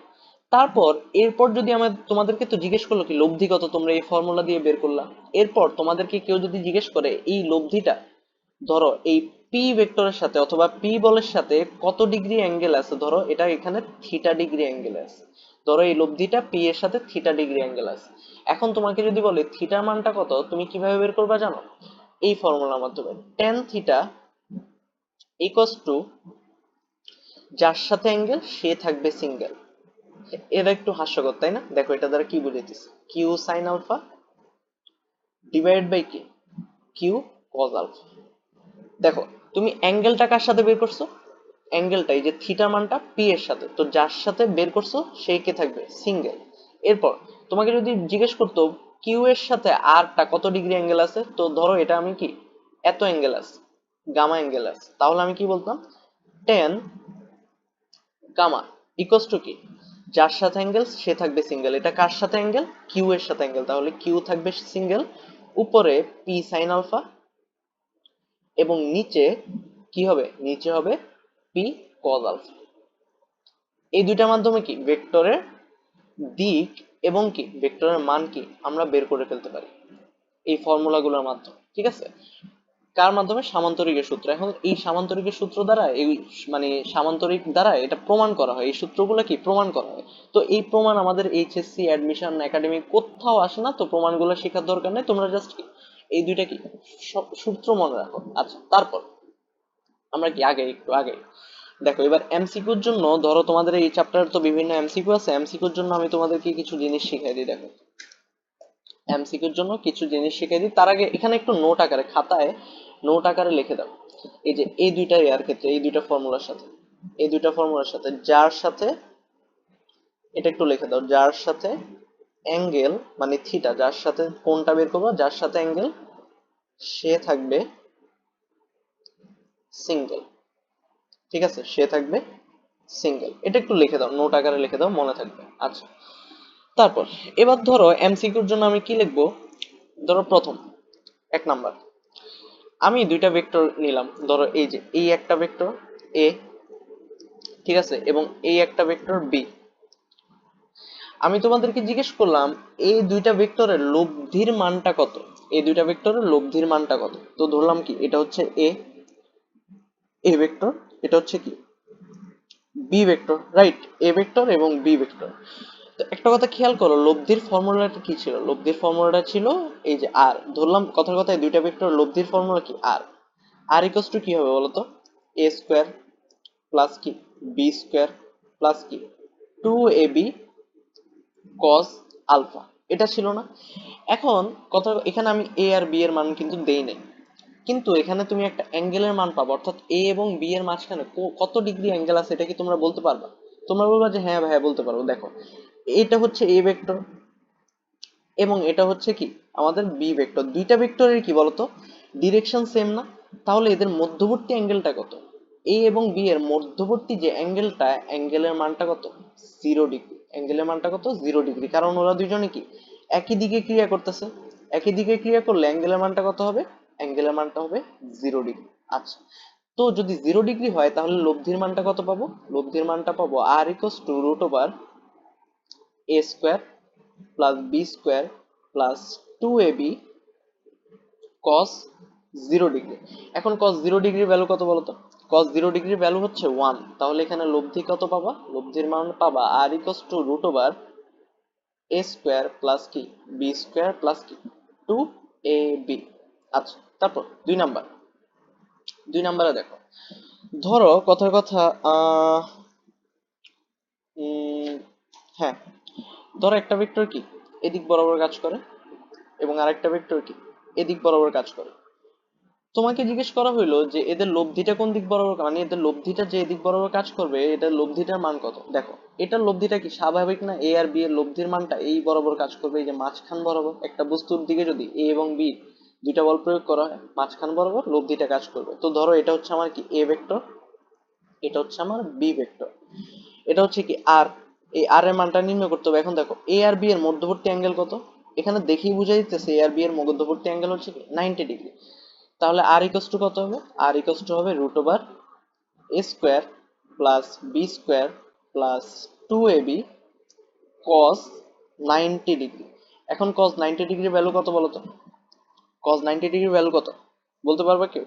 তারপর এরপর যদি তোমাদেরকে তো জিজ্ঞেস করলো কি লব্ধি কত, তোমরা এই ফর্মুলা দিয়ে বের করলা। এরপর তোমাদেরকে কেউ যদি জিজ্ঞেস করে এই লব্ধিটা ধরো এই পি ভেক্টরের সাথে অথবা পি বলের সাথে কত ডিগ্রি অ্যাঙ্গেল আছে, ধরো এটা এখানে থিটা ডিগ্রি অ্যাঙ্গেল আছে, ধরো এই লব্ধিটা পি এর সাথে থিটা ডিগ্রি অ্যাঙ্গেল আছে। এখন তোমাকে যদি বলে থিটার মানটা কত, তুমি কিভাবে বের করবা জানো, এই ফর্মুলার মাধ্যমে টেন থিটা ইকুয়ালস টু যার সাথে অ্যাঙ্গেল সে থাকবে সিঙ্গেল। এটা একটু হাস্যকর তাই না, দেখো এটা দ্বারা কি বুঝাইতেছে, q sine alpha divide by কি কিউ কজ আলফা। দেখো তুমি অ্যাঙ্গেলটা কার সাথে বের করছো, অ্যাঙ্গেলটা এই যে থিটা মানটা পি এর সাথে, তো যার সাথে বের করছো সেই কে থাকবে সিঙ্গেল। এরপর তোমাকে যদি জিজ্ঞেস করতো কিউ এর সাথে আরটা কত ডিগ্রি অ্যাঙ্গেল আছে, তো ধরো এটা আমি কি এত অ্যাঙ্গেল আছে, গামা অ্যাঙ্গেল আছে, তাহলে আমি কি বলতাম টেন গামা ইকুয়ালস টু কি যার সাথে অ্যাঙ্গেল সে থাকবে সিঙ্গেল, এটা কার সাথে অ্যাঙ্গেল কিউ এর সাথে অ্যাঙ্গেল, তাহলে কিউ থাকবে সিঙ্গেল, উপরে পি সাইন আলফা এবং নিচে কি হবে, নিচে হবে পি কজ আলফা। এই দুইটার মাধ্যমে কি ভেক্টরের দিক এবং কি ভেক্টরের মান কি আমরা বের করে ফেলতে পারি এই ফর্মুলাগুলোর মাধ্যমে, ঠিক আছে। কার মাধ্যমে, সামান্তরিকের সূত্র। এখন এই সামান্তরিকের সূত্র দ্বারা এই মানে সামান্তরিক দ্বারা এটা প্রমাণ করা হয়, এই সূত্রগুলো কি প্রমাণ করা হয়। তো এই প্রমাণ আমাদের এইচএসসি অ্যাডমিশন একাডেমি কোথাও আসে না, তো প্রমাণগুলো শেখার দরকার নেই, তোমরা জাস্ট কি এই দুইটা কি সূত্র মনে রাখো। আচ্ছা তারপর আমরা কি আগে একটু আগে দেখো, এবার এমসিকিউর জন্য ধরো তোমাদের এই চ্যাপ্টার তো বিভিন্ন এমসিকিউ আছে, এমসিকিউর জন্য আমি তোমাদেরকে কিছু জিনিস শিখাই দিই। দেখো এমসিকিউর জন্য কিছু জিনিস শিখাই দিই, তার আগে এখানে একটু নোট আকারে খাতায় নোট আকারে লিখে দাও। এই যে এই দুইটা এর ক্ষেত্রে এই দুইটা ফর্মুলার সাথে, এই দুইটা ফর্মুলার সাথে যার সাথে, এটা একটু লিখে দাও, যার সাথে অ্যাঙ্গেল মানে থিটা, যার সাথে কোনটা বের করবো, যার সাথে অ্যাঙ্গেল সে থাকবে সিঙ্গেল, ঠিক আছে, সে থাকবে সিঙ্গেল। এটা একটু লিখে দাও, নোট আকারে লিখে দাও, মনে থাকবে। আচ্ছা তারপর এবার ধরো এমসিকিউর জন্য আমি কি লিখবো, ধরো প্রথম এক নাম্বার আমি দুইটা ভেক্টর নিলাম, ধরো এই যে এই একটা ভেক্টর এ, ঠিক আছে, এবং এই একটা ভেক্টর বি। আমি তোমাদেরকে জিজ্ঞেস করলাম এই দুইটা ভেক্টরের লব্ধির মানটা কত, এই দুইটা ভেক্টরের লব্ধির মানটা কত, তো ধরলাম কি এটা হচ্ছে এ, এ ভেক্টর, এটা হচ্ছে কি B vector, right, A vector এবং বি ভেক্টর। তো একটা কথা খেয়াল করো, লব্ধির ফর্মুলাটা কি ছিল, লব্ধির ফর্মুলাটা ছিল এই যে আর, ধরলাম কথার কথায় দুইটা ভেক্টর লব্ধির ফর্মুলা কি আর, আর ইকুয়ালস টু কি হবে বলতো, এ স্কোয়ার প্লাস কি বি স্কোয়ার প্লাস কি টু এ বি কস আলফা, এটা ছিল না। এখন কথা এখানে আমি এ আর বি এর মান কিন্তু দেই নাই, কিন্তু এখানে তুমি একটা অ্যাঙ্গেলের মান পাবো, অর্থাৎ এ এবং বি এর মাঝখানে কত ডিগ্রি অ্যাঙ্গেল আছে এটা কি তোমরা বলতে পারবা, তোমরা বলবা যে হ্যাঁ ভাইয়া বলতে পারবো। দেখো এটা হচ্ছে এ ভেক্টর এবং এটা হচ্ছে কি আমাদের বি ভেক্টর, দুইটা ভেক্টরের কি বলতো ডিরেকশন সেম না, তাহলে এদের মধ্যবর্তী অ্যাঙ্গেলটা কত, এ এবং বি এর মধ্যবর্তী যে অ্যাঙ্গেলটা, অ্যাঙ্গেলের মানটা কত 0 ডিগ্রি, অ্যাঙ্গেলের মানটা কত 0 ডিগ্রি, কারণ ওরা দুইজনে কি একই দিকে ক্রিয়া করতেছে, একই দিকে ক্রিয়া করলে অ্যাঙ্গেলের মানটা কত হবে, অ্যাঙ্গেলের মানটা হবে 0 ডিগ্রি। আচ্ছা তো যদি 0 ডিগ্রি হয় তাহলে লব্ধির মানটা কত পাবো, লব্ধির মানটা পাবো r equals to root over a square plus B square plus two A b cos 0 degree. এখন কস 0 ডিগ্রির ভ্যালু কত বলতো, cos 0 ডিগ্রি ভ্যালু হচ্ছে 1, তাহলে এখানে লব্ধি কত পাবা? লব্ধির মান পাবা r equals to root over a square plus কি b স্কোয়ার প্লাস কি 2ab। আচ্ছা, তারপর 2 নাম্বারে দেখো, ধরো কথার কথা হ্যাঁ, ধরো একটা ভেক্টর কি এদিক বরাবর কাজ করে এবং আরেকটা ভেক্টর কি এদিক বরাবর কাজ করে। তোমাকে জিজ্ঞেস করা হইলো যে এদের লব্ধিটা কোন দিক বরাবর, মানে এদের লব্ধিটা যে এদিক বরাবর কাজ করবে এটার লব্ধিটার মান কত। দেখো এটার লব্ধিটা কি স্বাভাবিক না, এ আর বি এর লব্ধির মানটা এই বরাবর কাজ করবে, এই যে মাঝখান বরাবর একটা বস্তুর দিকে যদি এ এবং বি দুইটা বল প্রয়োগ করা হয় মাঝখান বরাবর লব্ধিটা কাজ করবে। তো ধরো এটা হচ্ছে আমার কি এ ভেক্টর, এটা হচ্ছে আমার বি ভেক্টর, এটা হচ্ছে কি আর, এই আর এর মানটা নির্ণয় করতে হবে। এখন দেখো এ আর বি এর মধ্যবর্তী অ্যাঙ্গেল কত, এখানে দেখেই বুঝা যাচ্ছে এ আর বি এর মধ্যবর্তী অ্যাঙ্গেল হচ্ছে কি 90 ডিগ্রি। তাহলে আর ইকুয়ালস টু কত হবে, আর ইকুয়ালস টু হবে root over a square plus B square plus 2ab cos 90 degree. এখন কস 90 ডিগ্রি ভ্যালু কত বলো তো, কস 90 ডিগ্রি ভ্যালু কত বলতে পারবে কেউ?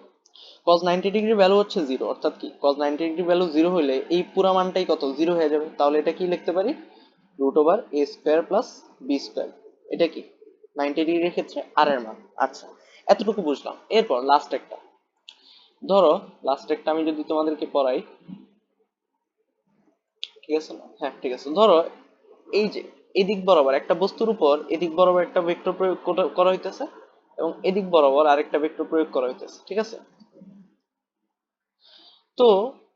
cos 90 ডিগ্রি ভ্যালু হচ্ছে 0, অর্থাৎ কি cos 90 ডিগ্রি ভ্যালু 0 হলে এই পুরো মানটাই কত 0 হয়ে যাবে। তাহলে এটা কি লিখতে পারি, root over a square plus B square, এটা কি 90 ডিগ্রির ক্ষেত্রে আর এর মান। আচ্ছা, এতটুকু বুঝলাম। এরপর লাস্ট একটা, ধরো লাস্ট একটা আমি যদি তোমাদেরকে পড়াই, ঠিক আছে না? হ্যাঁ ঠিক আছে। ধরো এই যে এদিক বরাবর একটা বস্তুর উপর এদিক বরাবর একটা ভেক্টর প্রয়োগ করা হইতেছে এবং এদিক বরাবর আরেকটা ভেক্টর প্রয়োগ করা হইতেছে, ঠিক আছে। তো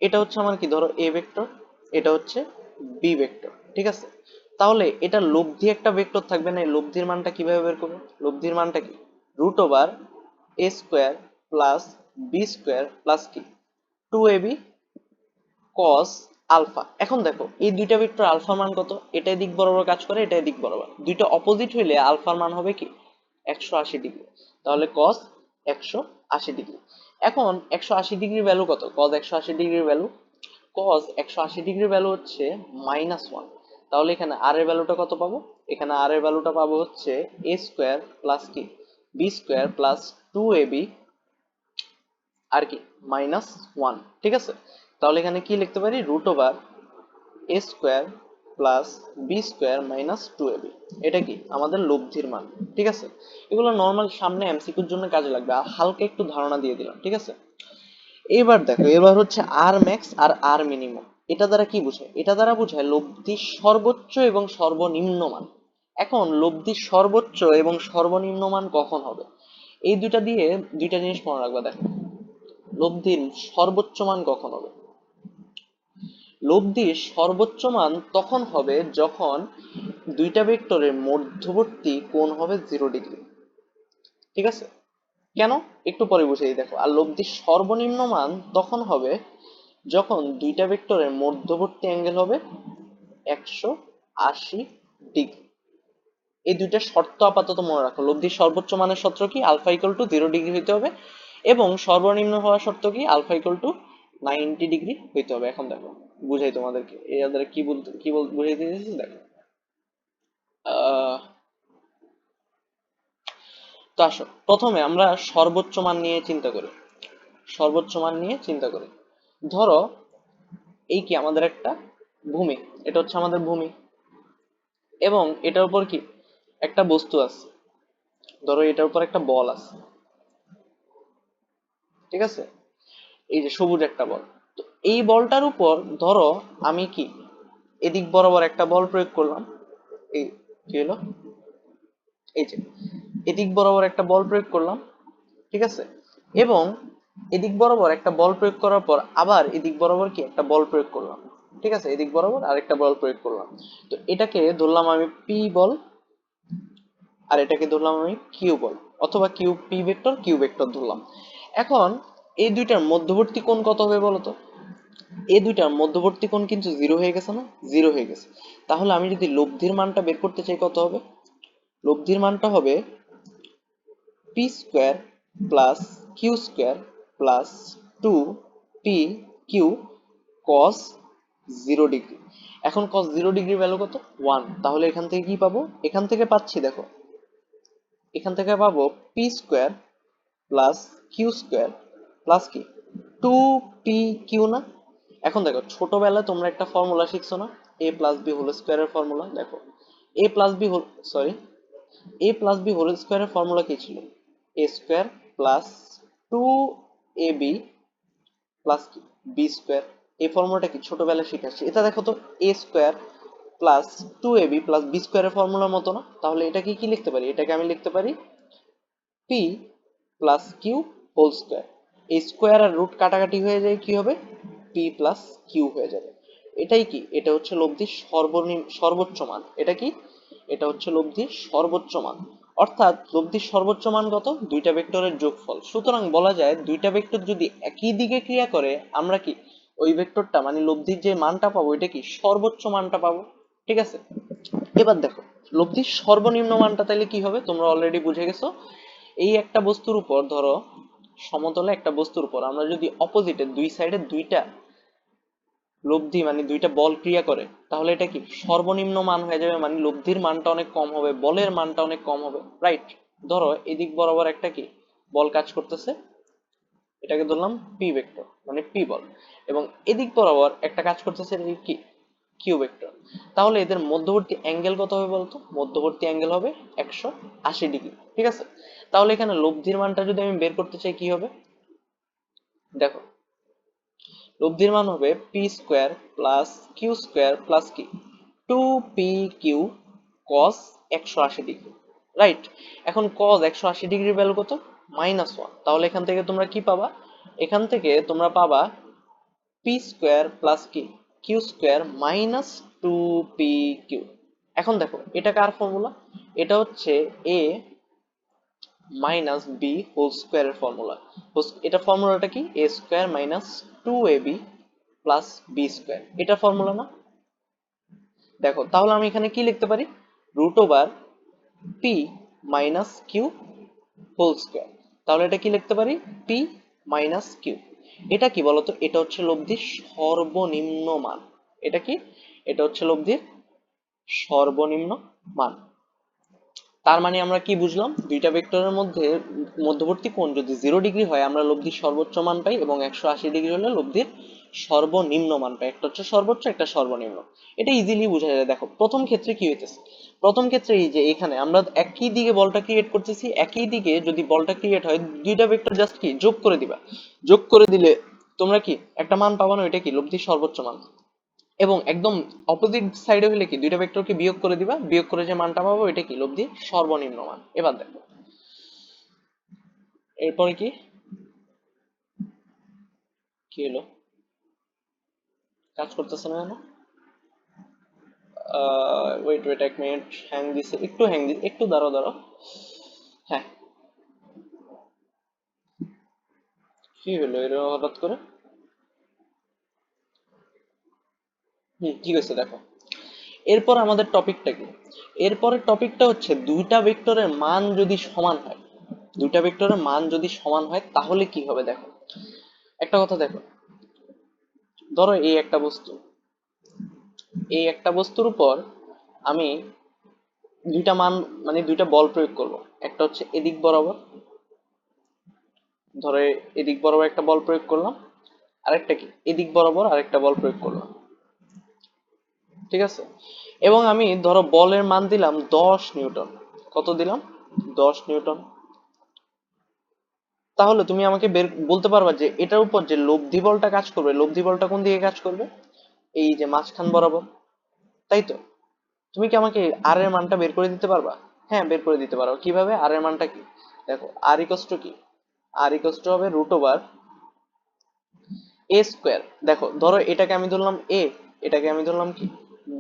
এটা হচ্ছে আমার কি, ধরো এ ভেক্টর, এটা হচ্ছে বি ভেক্টর, ঠিক আছে। তাহলে এটা লব্ধি একটা ভেক্টর থাকবে না, এই লব্ধির মানটা কিভাবে বের করবো? লব্ধির মানটা কি root over a square plus B square plus কি 2ab কস আলফা। এখন দেখো এই দুইটা ভেক্টর আলফার মান কত, এটা এদিক বরাবর কাজ করে এটা এদিক বরাবর, দুইটা অপোজিট হইলে আলফার মান হবে কি 180 ডিগ্রি। তাহলে কস 180 ডিগ্রি। এখন 180 ডিগ্রির ভ্যালু কত, কস 180 ডিগ্রির ভ্যালু, কস 180 ডিগ্রির ভ্যালু হচ্ছে -1। তাহলে এখানে আর এর ভ্যালুটা কত পাবো, এখানে আর এর ভ্যালুটা পাবো হচ্ছে এ স্কোয়ার প্লাস কি বি স্কোয়ার প্লাস 2ab আর কি -1, ঠিক আছে। তাহলে এখানে কি লিখতে পারি, root over a square plus B square minus 2ab, এটা কি আমাদের লব্ধির মান, ঠিক আছে। এগুলো নর্মাল সামনে এমসিকিউর জন্য কাজে লাগবে, আর হালকা একটু ধারণা দিয়ে দিলাম, ঠিক আছে। এবার দেখো, এবার হচ্ছে আর ম্যাক্স আর আর মিনিমাম, এটা দ্বারা কি বোঝায়, এটা দ্বারা বোঝায় লব্ধির সর্বোচ্চ এবং সর্বনিম্ন মান। এখন লব্ধির সর্বোচ্চ এবং সর্বনিম্ন মান কখন হবে, এই দুইটা দিয়ে দুইটা জিনিস মনে রাখবা। দেখো লব্ধির সর্বোচ্চ মান কখন হবে, লব্ধির সর্বোচ্চ মান তখন হবে যখন দুইটা ভেক্টরের মধ্যবর্তী কোণ হবে 0 ডিগ্রি, ঠিক আছে। কেন, একটু পরে বুঝিয়ে দিই। দেখো আর লব্ধির সর্বনিম্ন মান তখন হবে যখন দুইটা ভেক্টরের মধ্যবর্তী অ্যাঙ্গেল হবে 180 ডিগ্রি। এই দুইটা শর্ত আপাতত মনে রাখো। লব্ধির সর্বোচ্চ মানের শর্ত কি, আলফা ইকুয়াল টু 0 ডিগ্রি হইতে হবে, এবং সর্বনিম্ন হওয়ার শর্ত কি, আলফা ইকুয়াল টু 90 ডিগ্রি হইতে হবে। এখন দেখো বুঝাই তোমাদেরকে, এর দ্বারা কি বুঝাই দিয়েছি দেখো। আহ তো আসো প্রথমে আমরা সর্বোচ্চ মান নিয়ে চিন্তা করি, সর্বোচ্চ মান নিয়ে চিন্তা করি। ধরো এই কি আমাদের একটা ভূমি, এটা হচ্ছে আমাদের ভূমি, এবং এটার উপর কি একটা বস্তু আছে, ধরো এটার উপর একটা বল আছে, ঠিক আছে, এই যে সবুজ একটা বল। তো এই বলটার উপর ধরো আমি কি এদিক বরাবর একটা বল প্রয়োগ করলাম, এই কি হলো, এই যে এদিক বরাবর একটা বল প্রয়োগ করলাম, ঠিক আছে। এবং এদিক বরাবর একটা বল প্রয়োগ করার পর আবার এদিক বরাবর কি একটা বল প্রয়োগ করলাম, ঠিক আছে, এদিক বরাবর আরেকটা বল প্রয়োগ করলাম। তো এটাকে ধরলাম আমি পি বল, আর এটাকে ধরলাম আমি কিউ বল, অথবা Q P vector Q vector ধরলাম। এখন এই দুইটার মধ্যবর্তী কোণ কত হবে বলতো, এই দুইটার মধ্যবর্তী কোণ কিন্তু 0 হয়ে গেছে না, 0 হয়ে গেছে। তাহলে আমি যদি লব্ধির মানটা বের করতে চাই কত হবে, লব্ধির মানটা হবে P square plus Q square plus 2 P Q cos 0 degree. এখন কস 0 ডিগ্রি ভ্যালু কত 1, তাহলে এখান থেকে কি পাবো, এখান থেকে পাচ্ছি দেখো, এখান থেকে পাবো P square plus Q square plus কি টু পি কিউ না? এখন দেখো ছোটবেলায় তোমরা একটা ফর্মুলা শিখছো না, এ প্লাস বি হোল স্কোয়ারের ফর্মুলা। দেখো A plus B whole sorry A plus B whole স্কোয়ারের ফর্মুলা কি ছিল? A square plus two A B plus কি বি স্কোয়ার। এই ফর্মুলাটা কি ছোটবেলায় শিখে আসছি। এটা দেখো তো, A square plus two A B plus B স্কোয়ারের ফর্মুলার মতো না? তাহলে এটাকে কি লিখতে পারি? এটাকে আমি লিখতে পারি P plus Q whole square. এই স্কোয়ার আর রুট কাটাকাটি হয়ে যায়, কি হবে? পি প্লাস কিউ হয়ে যাবে। এটাই কি? এটা হচ্ছে লব্ধির সর্বোচ্চ মান। এটা কি? এটা হচ্ছে লব্ধির সর্বোচ্চ মান। অর্থাৎ লব্ধির সর্বোচ্চ মান কত? দুইটা ভেক্টরের যোগফল। সুতরাং বলা যায় দুইটা ভেক্টর যদি একই দিকে ক্রিয়া করে, আমরা কি ওই ভেক্টরটা মানে লব্ধির যে মানটা পাবো, এটা কি সর্বোচ্চ মানটা পাবো। ঠিক আছে, এবার দেখো লব্ধির সর্বনিম্ন মানটা তাইলে কি হবে তোমরা অলরেডি বুঝে গেছো। এই একটা বস্তুর উপর ধরো, সমতলে একটা বস্তুর উপর আমরা যদি অপোজিটে দুই সাইডে দুইটা লব্ধি মানে দুইটা বল ক্রিয়া করে, তাহলে এটা কি সর্বনিম্ন মান হয়ে যাবে। মানে লব্ধির মানটা অনেক কম হবে, বলের মানটা অনেক কম হবে, রাইট? ধরো এদিক বরাবর একটা কি বল কাজ করতেছে, এটাকে ধরলাম পি ভেক্টর মানে পি বল, এবং এদিক বরাবর একটা কাজ করতেছে, এটা কি কিউ ভেক্টর। তাহলে এদের মধ্যবর্তী অ্যাঙ্গেল কত হবে বলতো? মধ্যবর্তী অ্যাঙ্গেল হবে 180 ডিগ্রি। ঠিক আছে, তাহলে এখানে লব্ধির মানটা যদি আমি বের করতে চাই, কি হবে? দেখো লব্ধির মান হবে P square plus Q square plus কি two P Q cos 180 degree, right? এখন কস 180 ডিগ্রির ভ্যালু কত? -1। তাহলে এখান থেকে তোমরা কি পাবা? এখান থেকে তোমরা পাবা পি স্কোয়ার প্লাস কি Q square minus two P Q. এখন দেখো এটা কার ফর্মুলা? এটা হচ্ছে এ মাইনাস বি হোল স্কোয়ারের ফর্মুলা। এটা ফর্মুলাটা কি? A square minus two A B plus B square. এটা ফর্মুলা না? দেখো তাহলে আমি এখানে কি লিখতে পারি? Root over P minus Q whole square. তাহলে এটা কি লিখতে পারি? P minus Q. এটা কি বলতো? এটা হচ্ছে লব্ধির সর্বনিম্ন মান। এটা কি? এটা হচ্ছে লব্ধির সর্বনিম্ন মান। তার মানে আমরা কি বুঝলাম? দুইটা ভেক্টরের মধ্যে মধ্যবর্তী কোণ যদি 0 ডিগ্রি হয়, আমরা লব্ধির সর্বোচ্চ মান পাই, এবং 180 ডিগ্রি হলে লব্ধির সর্বনিম্ন মান পাই। একটা হচ্ছে সর্বোচ্চ, একটা সর্বনিম্ন। এটা ইজিলি বোঝা যায়। দেখো প্রথম ক্ষেত্রে কি হইতেছে? প্রথম ক্ষেত্রে এই যে এখানে আমরা একই দিকে বলটা ক্রিয়েট করতেছি, একই দিকে যদি বলটা ক্রিয়েট হয়, দুইটা ভেক্টর জাস্ট কি যোগ করে দিবা। যোগ করে দিলে তোমরা কি একটা মান পাবা না? এটা কি লব্ধির সর্বোচ্চ মান। এবং একদম অপোজিট সাইডে হলে কি দুইটা ভেক্টরকে বিয়োগ করে দিবা, বিয়োগ করে যে মানটা পাবো, এটা কি লব্ধির সর্বনিম্ন মান। এবার দেখো এরপরে কি কি হলো? কাজ করতেছে না কেন? ওয়েট ওয়েট, 1 মিনিট, হ্যাং দিছে একটু, হ্যাং দিছে একটু, দাঁড়াও দাঁড়াও। হ্যাঁ, কি হলো এর হঠাৎ করে? ঠিক আছে, দেখো এরপর আমাদের টপিকটা কি? এরপরের টপিকটা হচ্ছে দুইটা ভেক্টরের মান যদি সমান হয়। দুইটা ভেক্টরের মান যদি সমান হয় তাহলে কি হবে? দেখো একটা কথা দেখো, ধরো এই একটা বস্তুর উপর আমি দুইটা মান মানে দুইটা বল প্রয়োগ করব। একটা হচ্ছে এদিক বরাবর, ধরো এদিক বরাবর একটা বল প্রয়োগ করলাম, আরেকটা কি এদিক বরাবর আরেকটা বল প্রয়োগ করলাম। ঠিক আছে, এবং আমি ধরো বলের মান দিলাম 10 নিউটন। কত দিলাম? 10 নিউটন। তাহলে তুমি আমাকে বলতে পারবা যে এটার উপর যে লব্ধি বলটা কাজ করবে, লব্ধি বলটা কোন দিকে কাজ করবে? এই যে মাঝখান বরাবর, তাই তো? তুমি কি আমাকে আর এর মানটা বের করে দিতে পারবা? হ্যাঁ, বের করে দিতে পারো। কিভাবে? আর এর মানটা কি? দেখো আর ইকস টু কি, আর ইকস টু হবে রুট ওভার এ স্কোয়ার। দেখো ধরো এটাকে আমি ধরলাম এ, এটাকে আমি ধরলাম কি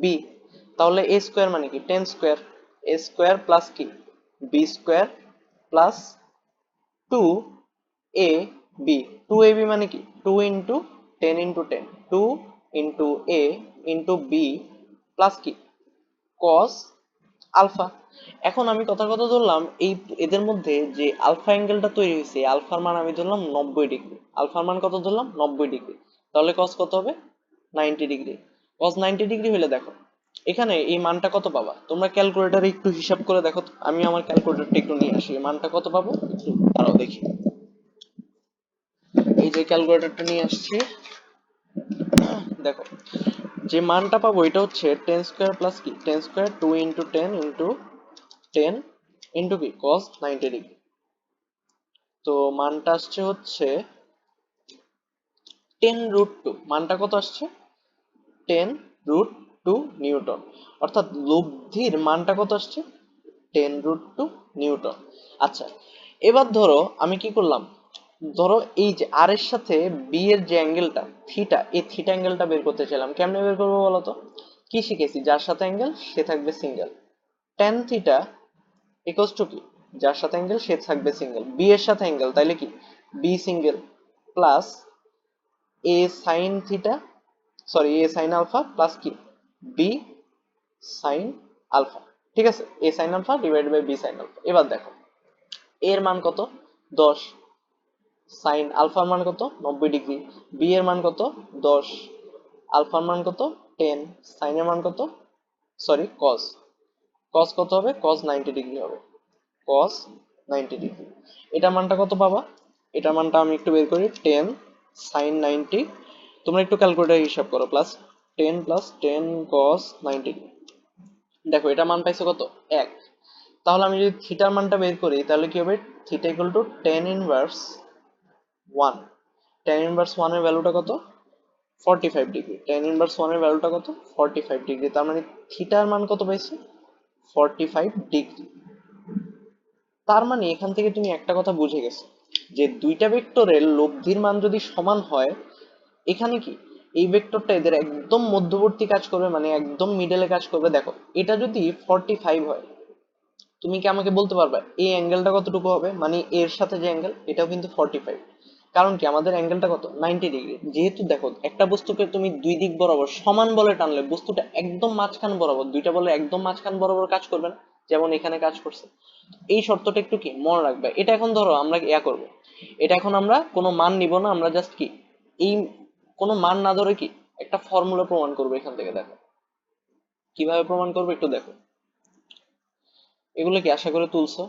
বি। তাহলে এ স্কোয়ার মানে কি 10 স্কোয়ার। এ স্কোয়ার প্লাস কি B square plus two A B. Two A B মানে কি 2 × 10 × 10, 2 × a বি প্লাস কি কস আলফা। এখন আমি কথার কথা ধরলাম এই এদের মধ্যে যে আলফা অ্যাঙ্গেলটা তৈরি হয়েছে, আলফার মান আমি ধরলাম 90 ডিগ্রি। আলফার মান কত ধরলাম? 90 ডিগ্রি। তাহলে কস কত হবে? 90 ডিগ্রি। কস 90 ডিগ্রি হলে দেখো এখানে এই মানটা কত পাবা? তোমরা ক্যালকুলেটারে একটু হিসাব করে দেখো তো। আমি আমার ক্যালকুলেটরটা একটু নিয়ে আসি, এই মানটা কত পাবো একটু দাঁড়াও দেখি। এই যে ক্যালকুলেটরটা নিয়ে আসছি, দেখো যে মানটা পাবো এটা হচ্ছে 10 স্কোয়ার প্লাস কি 10 স্কোয়ার 2 ইন্টু 10 ইন্টু 10 ইন্টু কি cos 90 ডিগ্রি। তো মানটা আসছে হচ্ছে 10√2, মানটা কত আসছে 10√2 নিউটন, অর্থাৎ লব্ধির মানটা কত আসছে 10√2 নিউটন। আচ্ছা, এবার ধরো আমি কি করলাম, ধরো এই যে আর এর সাথে বি এর যে অ্যাঙ্গেলটা থিটা, এই থিটা অ্যাঙ্গেলটা বের করতে চাইলাম। কেমনে বের করবো বলো তো? কি শিখেছি, যার সাথে অ্যাঙ্গেল সে থাকবে single. Tan theta equals to কি, যার সাথে অ্যাঙ্গেল সে থাকবে সিঙ্গেল, বি এর সাথে অ্যাঙ্গেল তাইলে কি b single plus a sine theta, sorry a sine alpha plus কি বি সাইন আলফা। ঠিক আছে, a sine alpha divide by b sine alpha. এবার দেখো এর মান কত 10, সাইন আলফার মান কত 90 ডিগ্রি, বি এর মান কত 10, আলফার মান কত 10, সাইনের মান কত, সরি কস, কস কত হবে কস 90 ডিগ্রি হবে, কস 90 ডিগ্রি। এটার মানটা কত পাবা, এটার মানটা আমি একটু বের করি, 10 সাইন 90, তোমরা একটু ক্যালকুলেটর হিসাব করো, প্লাস 10 প্লাস 10 cos 90। দেখো এটা মান পাইছো কত 1। তাহলে আমি যদি থিটার মানটা বের করি তাহলে কি হবে, theta equal to tan inverse 1, tan inverse 1 এর ভ্যালুটা কত 45 ডিগ্রি, tan ইনভার্স 1 এর ভ্যালুটা কত 45 ডিগ্রি, তার মানে থিটার মান কত পাইছি 45 ডিগ্রি। তার মানে এখান থেকে তুমি একটা কথা বুঝে গেছো যে দুইটা ভেক্টরের লব্ধির মান যদি সমান হয়, এখানে কি এই ভেক্টরটা এদের একদম মধ্যবর্তী কাজ করবে, মানে একদম মিডলে কাজ করবে। দেখো এটা যদি 45 হয়, তুমি কি আমাকে বলতে পারবে এই অ্যাঙ্গেলটা কতটুকু হবে, মানে এর সাথে যে অ্যাঙ্গেল এটাও কিন্তু 45, কারণ কি আমাদের অ্যাঙ্গেলটা কত 90 ডিগ্রি। যেহেতু দেখো একটা বস্তুকে তুমি দুই দিক বরাবর সমান বলে টানলে বস্তুটা একদম মাঝখান বরাবর, দুইটা বলে একদম মাঝখান বরাবর কাজ করবে না, যেমন এখানে কাজ করছে। এই শর্তটা একটু কি মনে রাখবে। এটা এখন ধরো আমরা ইয়া করব, এটা এখন আমরা কোনো মান নিব না, আমরা জাস্ট কি এই কোনো মান না ধরে কি একটা ফর্মুলা প্রমাণ করবো এখান থেকে। দেখো কিভাবে প্রমাণ করবো একটু দেখো, এগুলো কি আশা করে তুলছো।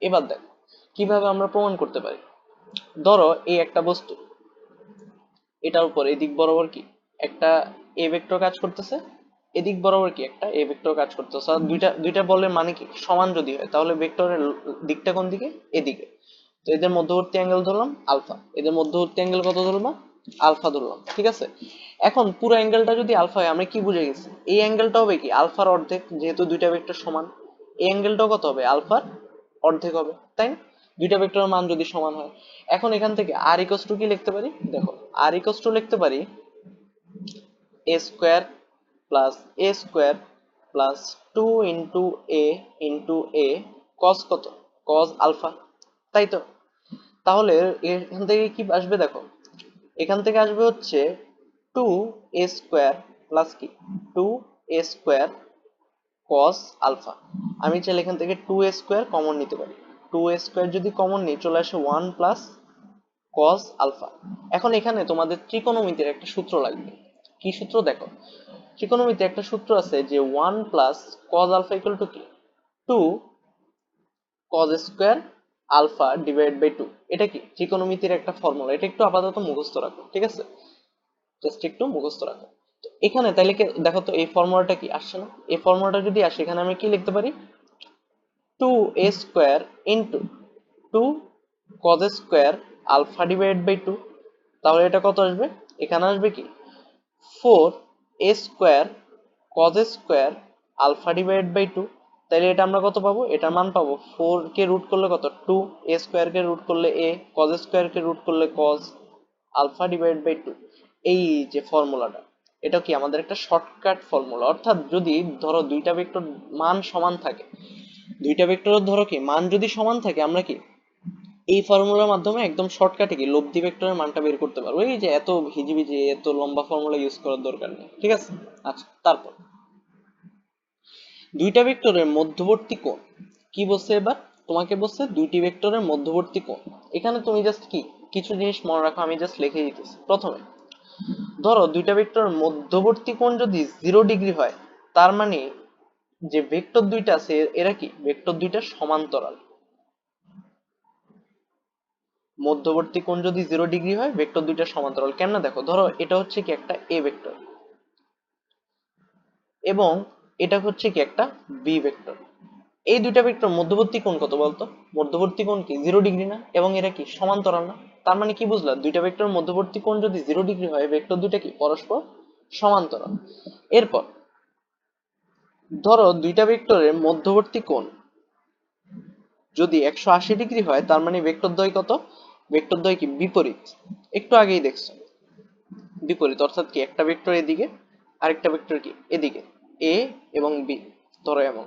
এবার দেখো কিভাবে আমরা প্রমাণ করতে পারি। ধরো এই একটা বস্তু, এটার উপর এদিক বরাবর কি একটা এ ভেক্টর কাজ করতেছে, এদিক বরাবর কি একটা এ ভেক্টর কাজ করতেছে, আর দুইটা দুইটা বলের মানে কি সমান যদি হয় তাহলে ভেক্টরের দিকটা কোন দিকে, এদিকে। তো এদের মধ্যবর্তী অ্যাঙ্গেল ধরলাম আলফা, এদের মধ্যবর্তী অ্যাঙ্গেল কত ধরলাম আলফা ধরলাম, ঠিক আছে। এখন পুরো অ্যাঙ্গেলটা যদি আলফা হয় আমরা কি বুঝে গেছি, এই অ্যাঙ্গেলটা হবে কি আলফার অর্ধেক, যেহেতু দুইটা ভেক্টর সমান, এই অ্যাঙ্গেলটাও কত হবে আলফার অর্ধেক হবে, তাই না, দুইটা ভেক্টরের মান যদি সমান হয়। এখন এখান থেকে আর ইকুয়ালস টু কি লিখতে পারি, দেখো আর ইকুয়ালস টু লিখতে পারি a square plus a square plus 2 × a cos কত কস আলফা, তাই তো। তাহলে এখান থেকে কি আসবে দেখো, এখান থেকে আসবে হচ্ছে 2a² প্লাস কি 2a² cos আলফা। আমি চাইলে এখান থেকে 2a² কমন নিতে পারি, 2a² যদি কমন নিই চলে আসে 1 প্লাস cos আলফা। এখন এখানে তোমাদের ত্রিকোণমিতির একটা সূত্র লাগবে। কি সূত্র দেখো, ত্রিকোণমিতিতে একটা সূত্র আছে যে 1 plus cos alpha equal to কি 2 cos square alpha divide by 2। এটা কি ত্রিকোণমিতির একটা ফর্মুলা, এটা একটু আপাতত মুখস্থ রাখো, ঠিক আছে, জাস্ট একটু মুখস্থ রাখো। তো এখানে তাইলে দেখো তো এই ফর্মুলাটা কি আসছে না, এই ফর্মুলাটা যদি আসে এখানে আমি কি লিখতে পারি 2a² into 2 cos square alpha divide by 2। তাহলে এটা কত আসবে, এখানে আসবে কি 4a² cos square alpha divide by 2। তাহলে এটা আমরা কত পাবো, এটার মান পাবো 4 কে রুট করলে কত 2, a স্কোয়ার কে রুট করলে a, cos স্কোয়ার কে রুট করলে cos আলফা ডিভাইড বাই 2। এই যে ফর্মুলাটা, এটা কি আমাদের একটা শর্টকাট ফর্মুলা। অর্থাৎ যদি ধরো দুইটা ভেক্টর মান সমান থাকে, দুইটা ভেক্টরের ধরো কি মান যদি সমান থাকে, আমরা কি এই ফর্মুলার মাধ্যমে একদম শর্টকাটে কি লব্ধি ভেক্টরের মানটা বের করতে পারবো। এই যে এত হিজিবিজি এত লম্বা ফর্মুলা ইউজ করার দরকার নেই, ঠিক আছে। আচ্ছা তারপর দুইটা ভেক্টরের মধ্যবর্তী কোণ কি বলছে এবার, তোমাকে বলছে দুইটি ভেক্টরের মধ্যবর্তী কোণ। এখানে তুমি জাস্ট কি কিছু জিনিস মনে রাখো, আমি জাস্ট লিখে দিতেছি। প্রথমে ধরো দুইটা ভেক্টরের মধ্যবর্তী কোণ যদি 0 ডিগ্রি হয়, তার মানে যে ভেক্টর দুইটা আছে এরা কি ভেক্টর দুইটা সমান্তরাল। মধ্যবর্তী কোণ যদি 0 ডিগ্রি হয় ভেক্টর দুইটা সমান্তরাল। কেমনে দেখো, ধরো এটা হচ্ছে কি একটা এ ভেক্টর এবং এটা হচ্ছে কি একটা বি ভেক্টর। এই দুইটা ভেক্টর মধ্যবর্তী কোণ কত বলতো? মধ্যবর্তী কোণ কি 0 ডিগ্রি না? এবং এরা কি সমান্তরাল না? তার মানে কি বুঝলা, দুইটা ভেক্টর মধ্যবর্তী কোণ যদি 0 ডিগ্রি হয় ভেক্টর দুইটা কি পরস্পর সমান্তরাল। এরপর ধরো দুইটা ভেক্টরের মধ্যবর্তী কোণ যদি 180 ডিগ্রি হয় তার মানে ভেক্টর দ্বয় কত? ভেক্টর দ্বয় কি বিপরীত। একটু আগেই দেখছো বিপরীত, অর্থাৎ কি একটা ভেক্টর এদিকে আরেকটা ভেক্টর কি এদিকে, এ এবং বি, ধরো এমন।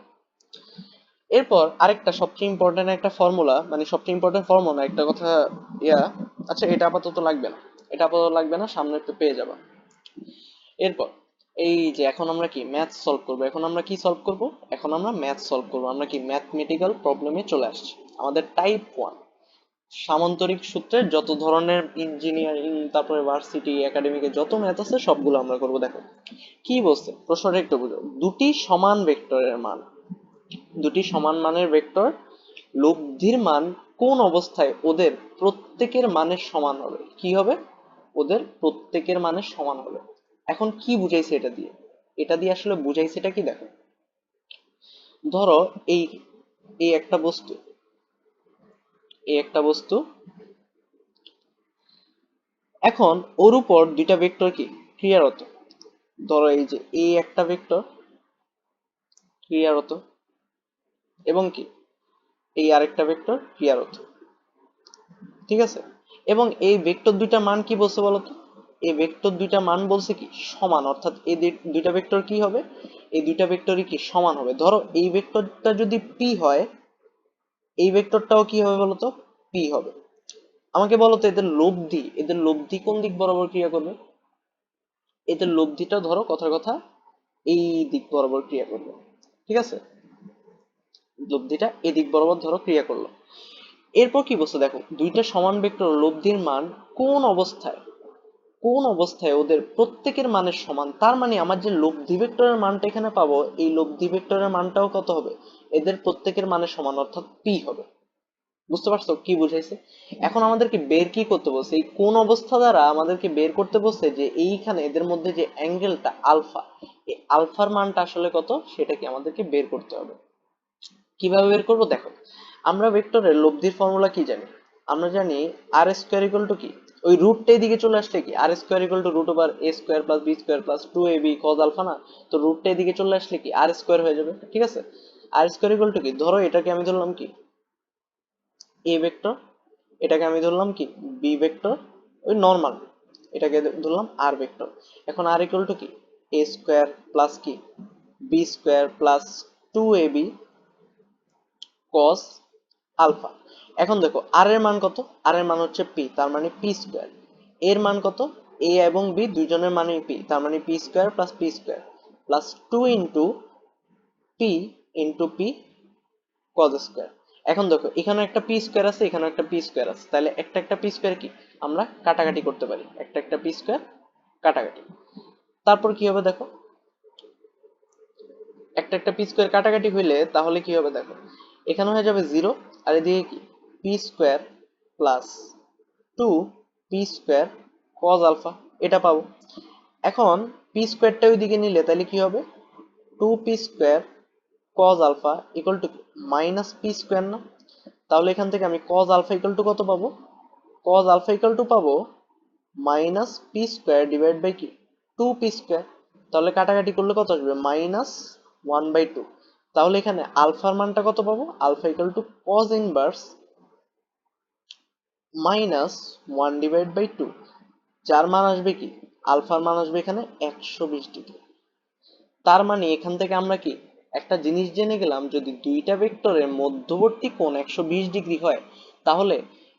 এরপর আরেকটা সবচেয়ে ইম্পর্টেন্ট একটা ফর্মুলা, মানে সবচেয়ে ইম্পর্টেন্ট ফর্মুলা না একটা কথা, ইয়া, আচ্ছা এটা আপাতত লাগবে না, এটা আপাতত লাগবে না, সামনে একটু পেয়ে যাবা। এরপর এই যে এখন আমরা কি ম্যাথ সলভ করব, এখন আমরা কি সলভ করব, এখন আমরা ম্যাথ সলভ করব, আমরা কি ম্যাথমেটিক্যাল প্রবলেমে চলে আসছি। আমাদের টাইপ 1 সামান্তরিক সূত্রের যত ধরনের ইঞ্জিনিয়ারিং তারপরে ভার্সিটি একাডেমিকে যত ম্যাথ আছে সবগুলো আমরা করব। দেখো কি বলছে প্রশ্নটা একটু বুঝো। দুটি সমান ভেক্টরের মান, দুটি সমান মানের ভেক্টর লব্ধির মান কোন অবস্থায় ওদের প্রত্যেকের মানের সমান হবে? কি হবে? ওদের প্রত্যেকের মানের সমান হবে। এখন কি বুঝাইছে এটা দিয়ে? এটা দিয়ে আসলে বুঝাইছে এটা কি দেখো, ধরো এই এই একটা বস্তু, এই একটা বস্তু, এখন ওর উপর দুইটা ভেক্টর কি ক্রিয়ারত। ধরো এই যে এই একটা ভেক্টর ক্রিয়ারত এবং কি এই আরেকটা ভেক্টর ক্রিয়ারত, ঠিক আছে? এবং এই ভেক্টর দুইটা মান কি বলছে বলতো? এই ভেক্টর দুইটা মান বলছে কি সমান, অর্থাৎ এই দুইটা ভেক্টর কি হবে, এই দুইটা ভেক্টরই কি সমান হবে। ধরো এই ভেক্টরটা যদি পি হয় এই ভেক্টরটাও কি হবে বলতো, পি হবে। আমাকে বলো তো এদের লব্ধি, এদের লব্ধি কোন দিক বরাবর ক্রিয়া করবে? এদের লব্ধিটা ধরো কথার কথা এই দিক বরাবর ক্রিয়া করবে, ঠিক আছে? লব্ধিটা এদিক বরাবর ধরো ক্রিয়া করলো। এরপর কি বলছে দেখো, দুইটা সমান ভেক্টর লব্ধির মান কোন অবস্থায়, কোন অবস্থায় ওদের প্রত্যেকের মানের সমান। তার মানে আমার যে লব্ধি ভেক্টরের মানটা এখানে পাবো এই লব্ধি ভেক্টরের মানটাও কত হবে? এদের প্রত্যেকের মানের সমান, অর্থাৎ পি হবে। বুঝতে পারছো কি বুঝাইছে? এখন আমাদেরকে বের কি করতে বলছে, এই কোন অবস্থা দ্বারা আমাদেরকে বের করতে বলছে যে এইখানে এদের মধ্যে যে অ্যাঙ্গেলটা আলফা, এই আলফার মানটা আসলে কত সেটা কি আমাদেরকে বের করতে হবে। কিভাবে বের করব দেখো, আমরা ভেক্টরের লব্ধির ফর্মুলা কি জানি? আমরা জানি আর স্কোয়ার ইকুয়াল টু কি, ওই রুটটা এদিকে চলে আসলে কি আর square equal to root over a square plus B square plus 2ab cos alpha না? তো রুটটা এদিকে চলে আসলে কি আর স্কোয়ার হয়ে যাবে, ঠিক আছে? আর স্কোয়ার ইকুয়াল টু কি, ধরো এটাকে আমি ধরলাম কি এ ভেক্টর, এটাকে আমি ধরলাম কি বি ভেক্টর, ওই নর্মাল, এটাকে ধরলাম আর ভেক্টর। এখন আর ইকুয়াল টু কি এ স্কোয়ার প্লাস কি B square plus 2ab cos alpha. এখন দেখো আর এর মান কত, আর এর মান হচ্ছে পি, তার মানে পি স্কোয়ার। এর মান কত, এ এবং বি দুইজনের মানই পি, তার মানে P square plus 2 into P into P cos square. এখন দেখো এখানে একটা পি স্কোয়ার আছে, এখানে একটা পি স্কোয়ার আছে, তাহলে একটা একটা পি স্কোয়ার কি আমরা কাটাকাটি করতে পারি, একটা একটা পি স্কোয়ার কাটাকাটি। তারপর কি হবে দেখো, একটা একটা পি স্কোয়ার কাটাকাটি হইলে তাহলে কি হবে দেখো, এখানে হয়ে যাবে 0, আর এদিকে কি P square plus 2 P square cos alpha, এটা পাবো। এখন পি স্কোয়ারটা ওইদিকে নিলে তাহলে কি হবে, 2 P square cos alpha equal to minus p square না? তাহলে এখান থেকে আমি কজ আলফা ইকুয়াল টু কত পাবো, কজ আলফা ইকুয়াল টু পাবো minus p square divide by কি 2 পি স্কোয়ার। তাহলে কাটাকাটি করলে কত আসবে, -1/2। তাহলে এখানে আলফার মানটা কত পাবো, alpha equal to cos inverse -1/2, যার মান আসবে কি আলফার মান আসবে এখানে 120 ডিগ্রি। তার মানে এখান থেকে আমরা কি একটা জিনিস জেনে গেলাম, যদি দুইটা ভেক্টরের মধ্যবর্তী কোণ 120 ডিগ্রি হয় তাহলে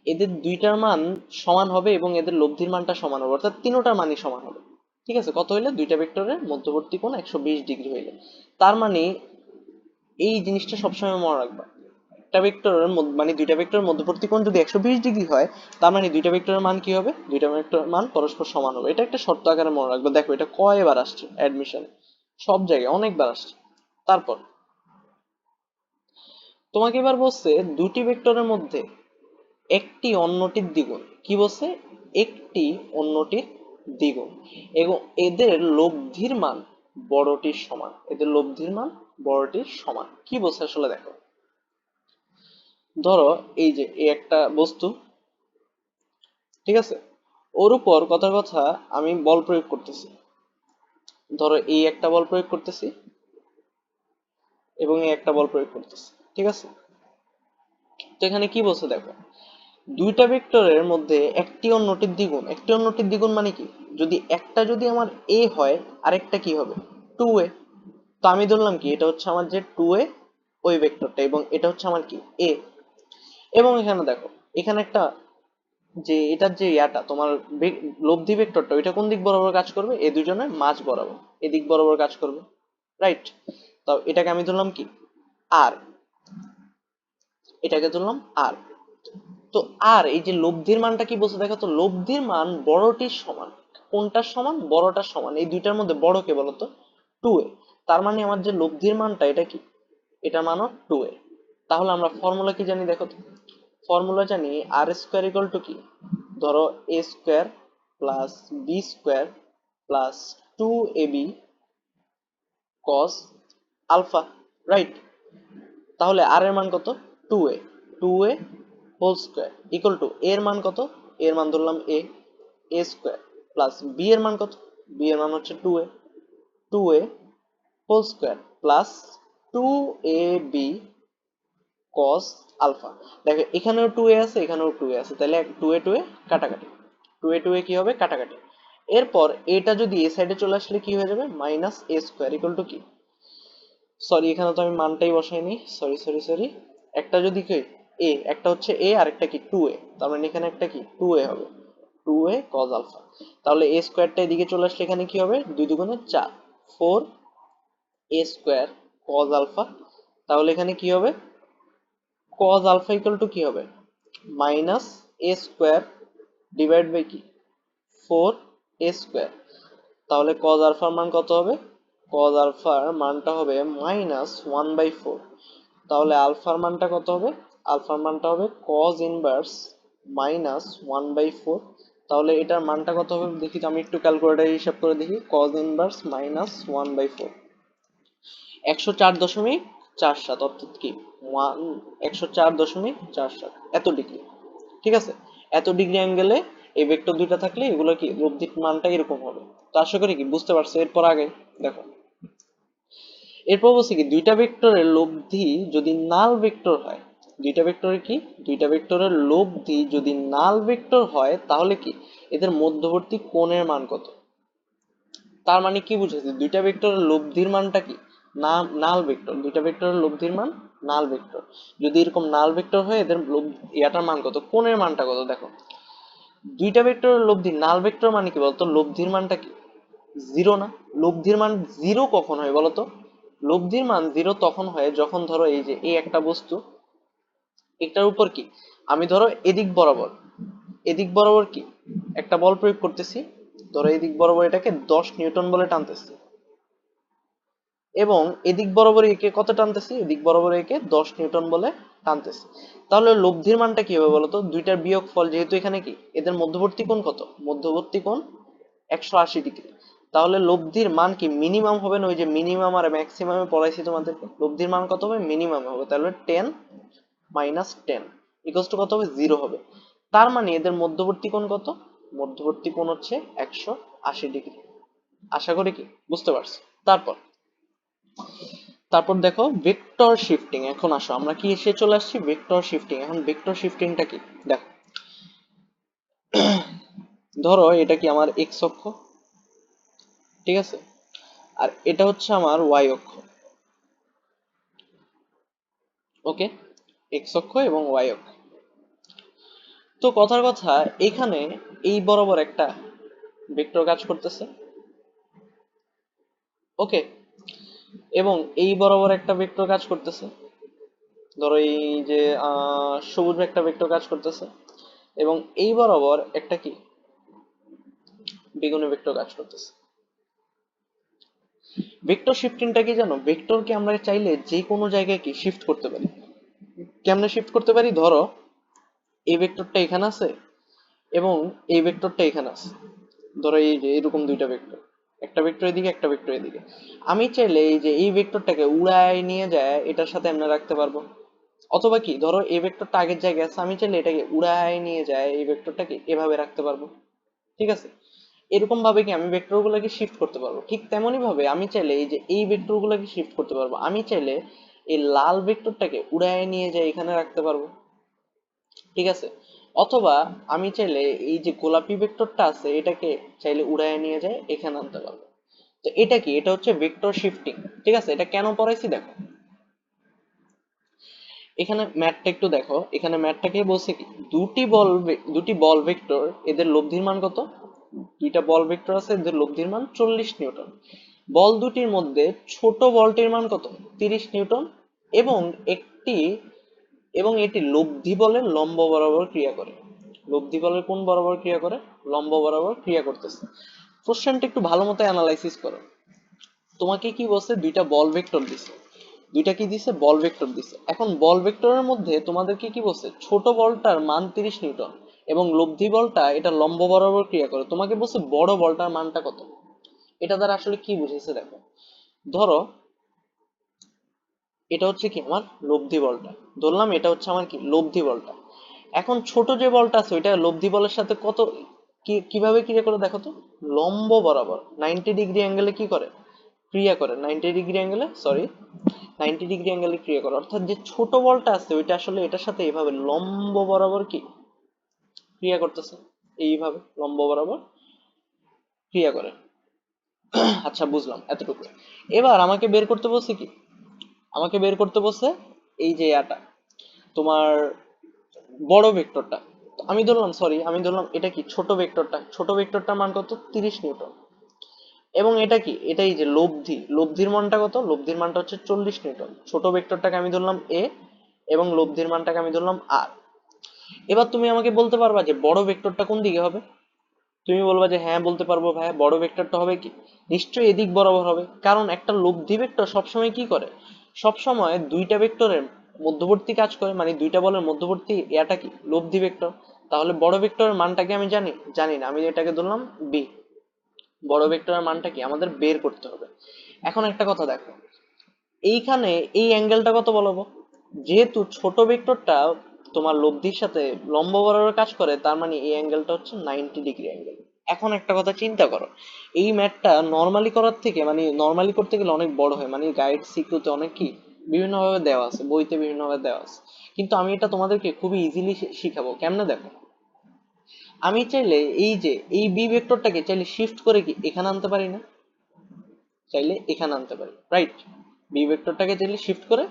এদের দুইটার মান সমান হবে এবং এদের লব্ধির মানটা সমান হবে, অর্থাৎ তিনোটার মানই সমান হবে। ঠিক আছে, কত হইলে, দুইটা ভেক্টরের মধ্যবর্তী কোণ 120 ডিগ্রি হইলে। তার মানে এই জিনিসটা সবসময় মনে রাখবা, একটা ভেক্টরের মানে দুইটা ভেক্টরের মধ্যবর্তী কোণ যদি 120 ডিগ্রি হয় তার মানে দুইটা ভেক্টরের মান কি হবে, দুইটা ভেক্টরের মান পরস্পর সমান হবে। এটা একটা শর্ত আকারে মনে রাখবে। দেখো এটা কয়বার আসছে অ্যাডমিশন, সব জায়গায় অনেকবার আসছে। তারপর তোমাকে এবার বলছে দুটি ভেক্টরের মধ্যে একটি অন্যটির দ্বিগুণ, কি বলছে, একটি অন্যটির দ্বিগুণ, এবং এদের লব্ধির মান বড়টির সমান, এদের লব্ধির মান বড়টির সমান। কি বলছে আসলে দেখো, ধরো এই যে এই একটা বস্তু, ঠিক আছে, ওর উপর কথার কথা আমি বল প্রয়োগ করতেছি, ধরো এই একটা বল প্রয়োগ করতেছি এবং এই একটা বল প্রয়োগ করতেছি, ঠিক আছে। তো এখানে কি বলছে দেখো, দুইটা ভেক্টরের মধ্যে একটি অন্যটির দ্বিগুণ, একটি অন্যটির দ্বিগুণ মানে কি, যদি একটা যদি আমার এ হয় আরেকটা কি হবে, টু এ। তো আমি ধরলাম কি এটা হচ্ছে আমার যে টু এ ওই ভেক্টরটা, এবং এটা হচ্ছে আমার কি এ। এবং এখানে দেখো, এখানে একটা যে এটার যে ইয়াটা তোমার লব্ধি ভেক্টরটা, ওইটা কোন দিক বরাবর কাজ করবে, এই দুজনের মাঝ বরাবর, এদিক বরাবর কাজ করবে, রাইট। তো এটাকে আমি ধরলাম কি আর, এটাকে ধরলাম আর। তো আর এই যে লব্ধির মানটা কি বলছে দেখো তো, লব্ধির মান বড়টির সমান। কোনটার সমান, বড়টার সমান। এই দুইটার মধ্যে বড় কে বলতো, টু এ। তার মানে আমার যে লব্ধির মানটা এটা কি, এটা মানো টু এ। তাহলে আমরা ফর্মুলা কি জানি দেখো তো, ফর্মুলা জানি আর স্কোয়ার ইকুয়াল টু কি, ধরো a square plus B square plus two A b cos alpha, right. তাহলে আর এর মান কত, two a, two a whole square equal to এর মান কত, এর মান ধরলাম a, a square plus b এর মান কত, বি এর মান হচ্ছে two a whole square plus two A b cos alpha. দেখো এখানেও টু এ আছে, এখানেও টু এ আছে, তাহলে টু এ কাটাকাটি, টু এ কি হবে কাটাকাটি। এরপর এটা যদি এ সাইডে চলে আসলে কি হয়ে যাবে, minus a square equal to কি, সরি এখানে তো আমি মানটাই বসাইনি, সরি সরি সরি, একটা যদি কি এ, একটা হচ্ছে এ আর একটা কি টু এ, তার মানে এখানে একটা কি টু এ হবে, টু এ কজ আলফা। তাহলে এ স্কোয়ারটা এদিকে চলে আসলে এখানে কি হবে, দুই দুগুণে চার, four a square cos alpha. তাহলে এখানে কি হবে, কজ আলফা ইকুয়াল টু কি হবে, minus a square divide by কি, ফোর এ স্কোয়ার। তাহলে কজ আলফার মান কত হবে, কজ আলফার মানটা হবে মাইনাস ওয়ান বাই ফোর। তাহলে আলফার মানটা কত হবে, আলফার মানটা হবে cos inverse minus one by four. তাহলে এটার মানটা কত হবে দেখি তো, আমি একটু ক্যালকুলেটার হিসাব করে দেখি, cos inverse minus one by four, 104.47, অর্থাৎ কি ওয়ান, 104.47 এত ডিগ্রি, ঠিক আছে। এত ডিগ্রি অ্যাঙ্গেলে এই ভেক্টর দুইটা থাকলে এগুলো কি লব্ধির মানটা এরকম হবে। তো আশা করি কি বুঝতে পারছো। এরপর আগে দেখো, এরপর বলছি কি দুইটা ভেক্টরের লব্ধি যদি নাল ভেক্টর হয়, দুইটা ভেক্টরের কি, দুইটা ভেক্টরের লব্ধি যদি নাল ভেক্টর হয় তাহলে কি এদের মধ্যবর্তী কোণের মান কত। তার মানে কি বুঝেছি, দুইটা ভেক্টরের লব্ধির মানটা কি, না নাল ভেক্টর, দুইটা ভেক্টরের লব্ধির মান নাল ভেক্টর। যদি এরকম নাল ভেক্টর হয় এদের ইয়াটার মান কত, কোণের মানটা কত। দেখো দুইটা ভেক্টরের লব্ধি নাল ভেক্টর মানে কি বলতো, লব্ধির মানটা কি জিরো না। লব্ধির মান জিরো কখন হয় বলতো, লব্ধির মান জিরো তখন হয় যখন ধরো এই যে এই একটা বস্তু, একটার উপর কি আমি ধরো এদিক বরাবর কি একটা বল প্রয়োগ করতেছি, ধরো এদিক বরাবর এটাকে 10 নিউটন বলে টানতেছি, এবং এদিক বরাবর একে কত টানতেছি, এদিক বরাবর একে 10 নিউটন বলে টানতেছি। তাহলে লব্ধির মানটা কি হবে বলতো, দুইটার বিয়োগ ফল, যেহেতু এখানে কি এদের মধ্যবর্তী কোণ কত, মধ্যবর্তী কোণ 180 ডিগ্রি। তাহলে লব্ধির মান কি মিনিমাম হবে না, ওই যে মিনিমাম আর ম্যাক্সিমামে পড়াইছি তোমাদেরকে, লব্ধির মান কত হবে, মিনিমাম হবে। তাহলে 10 - 10 ইকুয়ালস টু কত হবে, জিরো হবে। তার মানে এদের মধ্যবর্তী কোণ কত, মধ্যবর্তী কোণ হচ্ছে 180 ডিগ্রি। আশা করি কি বুঝতে পারছো। তারপর তারপর দেখো ভেক্টর শিফটিং। এখন আসো আমরা কি এসে চলে আসছি ভেক্টর শিফটিং। এখন ভেক্টর শিফটিংটা কি দেখো, ধরো এটা কি আমার এক্স অক্ষ, ঠিক আছে, আর এটা হচ্ছে আমার ওয়াই অক্ষ, ওকে, এক্স অক্ষ এবং ওয়াই অক্ষ। তো কথার কথা এখানে এই বরাবর একটা ভেক্টর কাজ করতেছে, ওকে, এবং এই বরাবর একটা ভেক্টর কাজ করতেছে, ধরো এই যে সবুজ একটা ভেক্টর কাজ করতেছে, এবং এই বরাবর একটা কি বেগুনি ভেক্টর কাজ করতেছে। ভেক্টর শিফটিংটা কি জানো, ভেক্টরকে আমরা চাইলে যে কোনো জায়গায় কি শিফট করতে পারি। কেমনে শিফট করতে পারি, ধরো এই ভেক্টরটা এখানে আছে এবং এই ভেক্টরটা এখানে আছে। ধরো এই যে এরকম দুইটা ভেক্টর, একটা ভেক্টর এদিকে একটা ভেক্টর এদিকে। আমি চাইলে এই যে এই ভেক্টরটাকে উড়ায় নিয়ে যায় এটার সাথে এমনি রাখতে পারবো, অথবা কি ধরো এই ভেক্টরটা আগের জায়গায় আছে, আমি চাইলে এটাকে উড়ায় নিয়ে যায় এই ভেক্টরটাকে এভাবে রাখতে পারবো। ঠিক আছে, এরকম ভাবে কি আমি ভেক্টর গুলোকে শিফট করতে পারবো। ঠিক তেমনই ভাবে আমি চাইলে এই যে এই ভেক্টর গুলোকে শিফট করতে পারবো। আমি চাইলে এই লাল ভেক্টরটাকে উড়ায় নিয়ে যায় এখানে রাখতে পারবো। ঠিক আছে, অথবা আমি চাইলে এই যে গোলাপি ভেক্টরটা আছে এটাকে চাইলে উড়ায় নিয়ে যায় এখানে আনতে পারবো। তো এটা কি, এটা হচ্ছে ভেক্টর শিফটিং। ঠিক আছে, এটা কেন পড়াইছি দেখো, এখানে ম্যাথটা একটু দেখো। এখানে ম্যাথটাকে বলছে কি, দুটি বল ভেক্টর, এদের লব্ধির মান কত? দুইটা বল ভেক্টর আছে, এদের লব্ধির মান 40 নিউটন। বল দুটির মধ্যে ছোট বলটির মান কত? 30 নিউটন। এবং একটি এবং এটি লব্ধি বলের লম্ব বরাবর ক্রিয়া করে। লব্ধি বলের কোন বরাবর ক্রিয়া করে? লম্ব বরাবর ক্রিয়া করতেছে। কোশ্চেনটা একটু ভালো মতো অ্যানালাইসিস করো। তোমাকে কি বলছে, দুইটা বল ভেক্টর দিছে, দুইটা কি দিছে, বল ভেক্টর দিছে। এখন বল ভেক্টরের মধ্যে তোমাদেরকে কি বলছে, ছোট বলটার মান 30 নিউটন এবং লব্ধি বলটা এটা লম্ব বরাবর ক্রিয়া করে। তোমাকে বলছে বড় বলটার মানটা কত। এটা দ্বারা আসলে কি বুঝেছে দেখো, ধরো এটা হচ্ছে কি আমার লব্ধি বলটা, ধরলাম এটা হচ্ছে আমার কি লব্ধি বলটা। এখন ছোট যে বলটা আছে ওইটা লব্ধি বলের সাথে কত কিভাবে ক্রিয়া করে দেখো তো, লম্ব বরাবর 90 ডিগ্রি অ্যাঙ্গেলে কি করে, ক্রিয়া করে। 90 ডিগ্রি অ্যাঙ্গেলে, সরি, 90 ডিগ্রি অ্যাঙ্গেলে ক্রিয়া করে। অর্থাৎ যে ছোট বলটা আছে ওইটা আসলে এটার সাথে এইভাবে লম্ব বরাবর কি ক্রিয়া করতেছে, এইভাবে লম্ব বরাবর ক্রিয়া করে। আচ্ছা, বুঝলাম এতটুকু। এবার আমাকে বের করতে বলছে কি, আমাকে বের করতে বলছে এই যে এটা তোমার বড় ভেক্টরটা। আমি ধরলাম এটা কি ছোট ভেক্টরটা, ছোট ভেক্টরটার মান কত, 30 নিউটন। এবং এটা কি, এটাই যে লব্ধির মানটা কত, লব্ধির মানটা হচ্ছে 40 নিউটন। ছোট ভেক্টরটাকে আমি ধরলাম এ এবং লব্ধির মানটাকে আমি ধরলাম আর। এবার তুমি আমাকে বলতে পারবা যে বড় ভেক্টরটা কোন দিকে হবে। তুমি বলবা যে হ্যাঁ বলতে পারবো ভাইয়া, বড় ভেক্টরটা হবে কি, নিশ্চয়ই এদিক বরাবর হবে। কারণ একটা লব্ধি ভেক্টর সবসময় কি করে, সবসময় দুইটা ভেক্টরের মধ্যবর্তী কাজ করে, মানে দুইটা বলের মধ্যবর্তী এটা কি লব্ধি ভেক্টর। তাহলে বড় ভেক্টরের মানটাকে আমি জানি, জানি না, আমি এটাকে ধরলাম বি। বড় ভেক্টরের মানটা কি আমাদের বের করতে হবে। এখন একটা কথা দেখো, এইখানে এই অ্যাঙ্গেলটা কত বলবো, যেহেতু ছোট ভেক্টরটা তোমার লব্ধির সাথে লম্ব বরাবর কাজ করে, তার মানে এই অ্যাঙ্গেলটা হচ্ছে 90 ডিগ্রি অ্যাঙ্গেল। এখন একটা কথা চিন্তা করো, এই ম্যাথটা নর্মালি করার থেকে, মানে নর্মালি করতে গেলে অনেক বড় হয়, মানে গাইড সিকিউতে অনেক কি বিভিন্ন ভাবে দেওয়া আছে, বইতে বিভিন্ন ভাবে দেওয়া আছে। কিন্তু আমি এটা তোমাদেরকে খুবই ইজিলি শিখাবো। কেমনে দেখো, আমি চাইলে এই যে এই বি ভেক্টরটাকে চাইলে শিফট করে কি এখানে আনতে পারি না, চাইলে এখানে আনতে পারি, রাইট। বি ভেক্টরটাকে চাইলে শিফট করে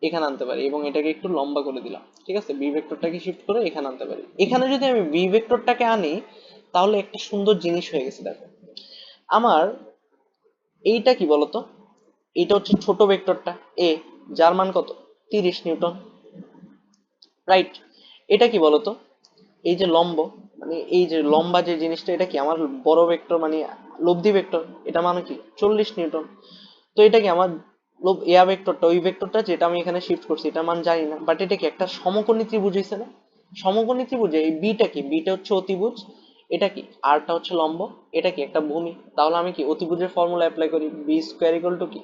এখানে আনতে পারি এবং এটাকে একটু লম্বা করে দিলাম। ঠিক আছে, বি ভেক্টরটাকে শিফট করে এখানে আনতে পারি। এখানে যদি আমি বি ভেক্টরটাকে আনি তাহলে একটা সুন্দর জিনিস হয়ে গেছে দেখো। আমার এইটা কি বলতো, এইটা হচ্ছে ছোট ভেক্টরটা এ, যার মান কত, 30 নিউটন, রাইট। এটা কি বলতো, এই যে লম্ব, মানে এই যে লম্বা যে জিনিসটা, এটা কি আমার বড় ভেক্টর, মানে লব্ধি ভেক্টর, এটা মানে কি 40 নিউটন। তো এটা কি আমার এয়া ভেক্টরটা, ওই ভেক্টরটা যেটা আমি এখানে শিফট করছি এটার মান জানি না, বাট এটা কি একটা সমকোণী ত্রিভুজ হয়েছে না। সমকোণী ত্রিভুজে এই বিটা কি, বিটা হচ্ছে অতিভুজ, এটা কি আরটা হচ্ছে লম্ব, এটা কি একটা ভূমি। তাহলে আমি কি অতিভুজের ফর্মুলা অ্যাপ্লাই করি, বি স্কোয়ার ইকুয়াল টু কি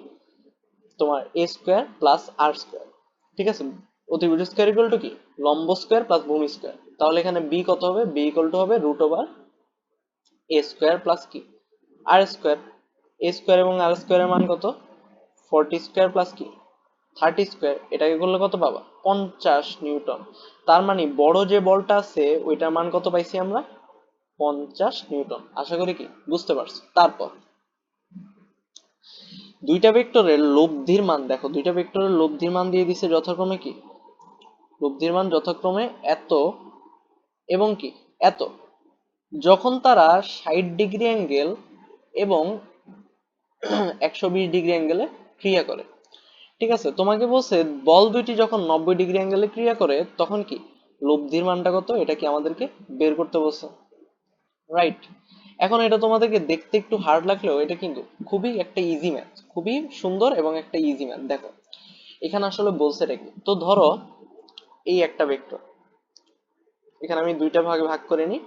তোমার এ স্কোয়ার প্লাস আর স্কোয়ার। ঠিক আছে, অতিভুজ স্কোয়ার ইকুয়াল টু কি লম্ব স্কোয়ার প্লাস ভূমি স্কোয়ার। তাহলে এখানে বি কত হবে, বি ইকুয়াল টু হবে root over a square plus কি আর স্কোয়ার। এ স্কোয়ার এবং আর স্কোয়ারের মান কত, 40 স্কোয়ার প্লাস কি 30 স্কোয়ার। এটাকে করলে কত পাবা, 50 নিউটন। তার মানে বড় যে বলটা আছে ওইটার মান কত পাইছি আমরা, 50 নিউটন। আশা করি কি বুঝতে পারছো। তারপর দুইটা ভেক্টরের লব্ধির মান দেখো, দুইটা ভেক্টরের লব্ধির মান দিয়ে দিছে যথাক্রমে কি, লব্ধির মান যথাক্রমে এত এবং কি এত, যখন তারা 60 ডিগ্রি অ্যাঙ্গেল এবং 120 ডিগ্রি অ্যাঙ্গেলে ক্রিয়া করে। ঠিক আছে, তোমাকে বলছে বল দুইটি যখন 90 ডিগ্রি অ্যাঙ্গেলে ক্রিয়া করে তখন কি লব্ধির মানটা কত, এটা কি আমাদেরকে বের করতে বলছে, রাইট। এখন এটা তোমাদেরকে দেখতে একটু হার্ড লাগলেও এটা কিন্তু খুবই একটা ইজি ম্যাথ, খুবই সুন্দর এবং একটা ইজি ম্যাথ। দেখো এখানে আসলে বলছে এটা কি, তো ধরো এই একটা ভেক্টর, এখানে আমি দুইটা ভাগে ভাগ করে নিই।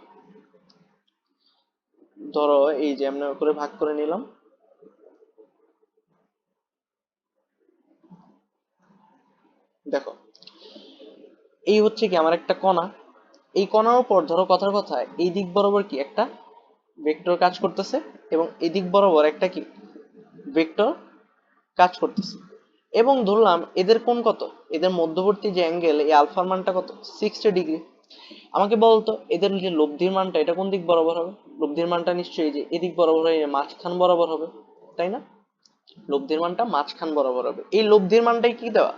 ধরো এই যে এমন করে ভাগ করে নিলাম। দেখো এই হচ্ছে কি আমার একটা কণা। এই কণার উপর ধরো কথার কথা এই দিক বরাবর কি একটা ভেক্টর কাজ করতেছে, এবং এই দিক বরাবর একটা কি ভেক্টর কাজ করতেছে। এবং ধরলাম এদের কোণ কত, এদের মধ্যবর্তী যে অ্যাঙ্গেল এই আলফার মানটা কত, 60 ডিগ্রি। আমাকে বলতো এদের যে লব্ধির মানটা এটা কোন দিক বরাবর হবে। লব্ধির মানটা নিশ্চয়ই যে এদিক বরাবর হয়ে মাঝখান বরাবর হবে, তাই না? লব্ধির মানটা মাঝখান বরাবর হবে। এই লব্ধির মানটাই কি দেওয়া,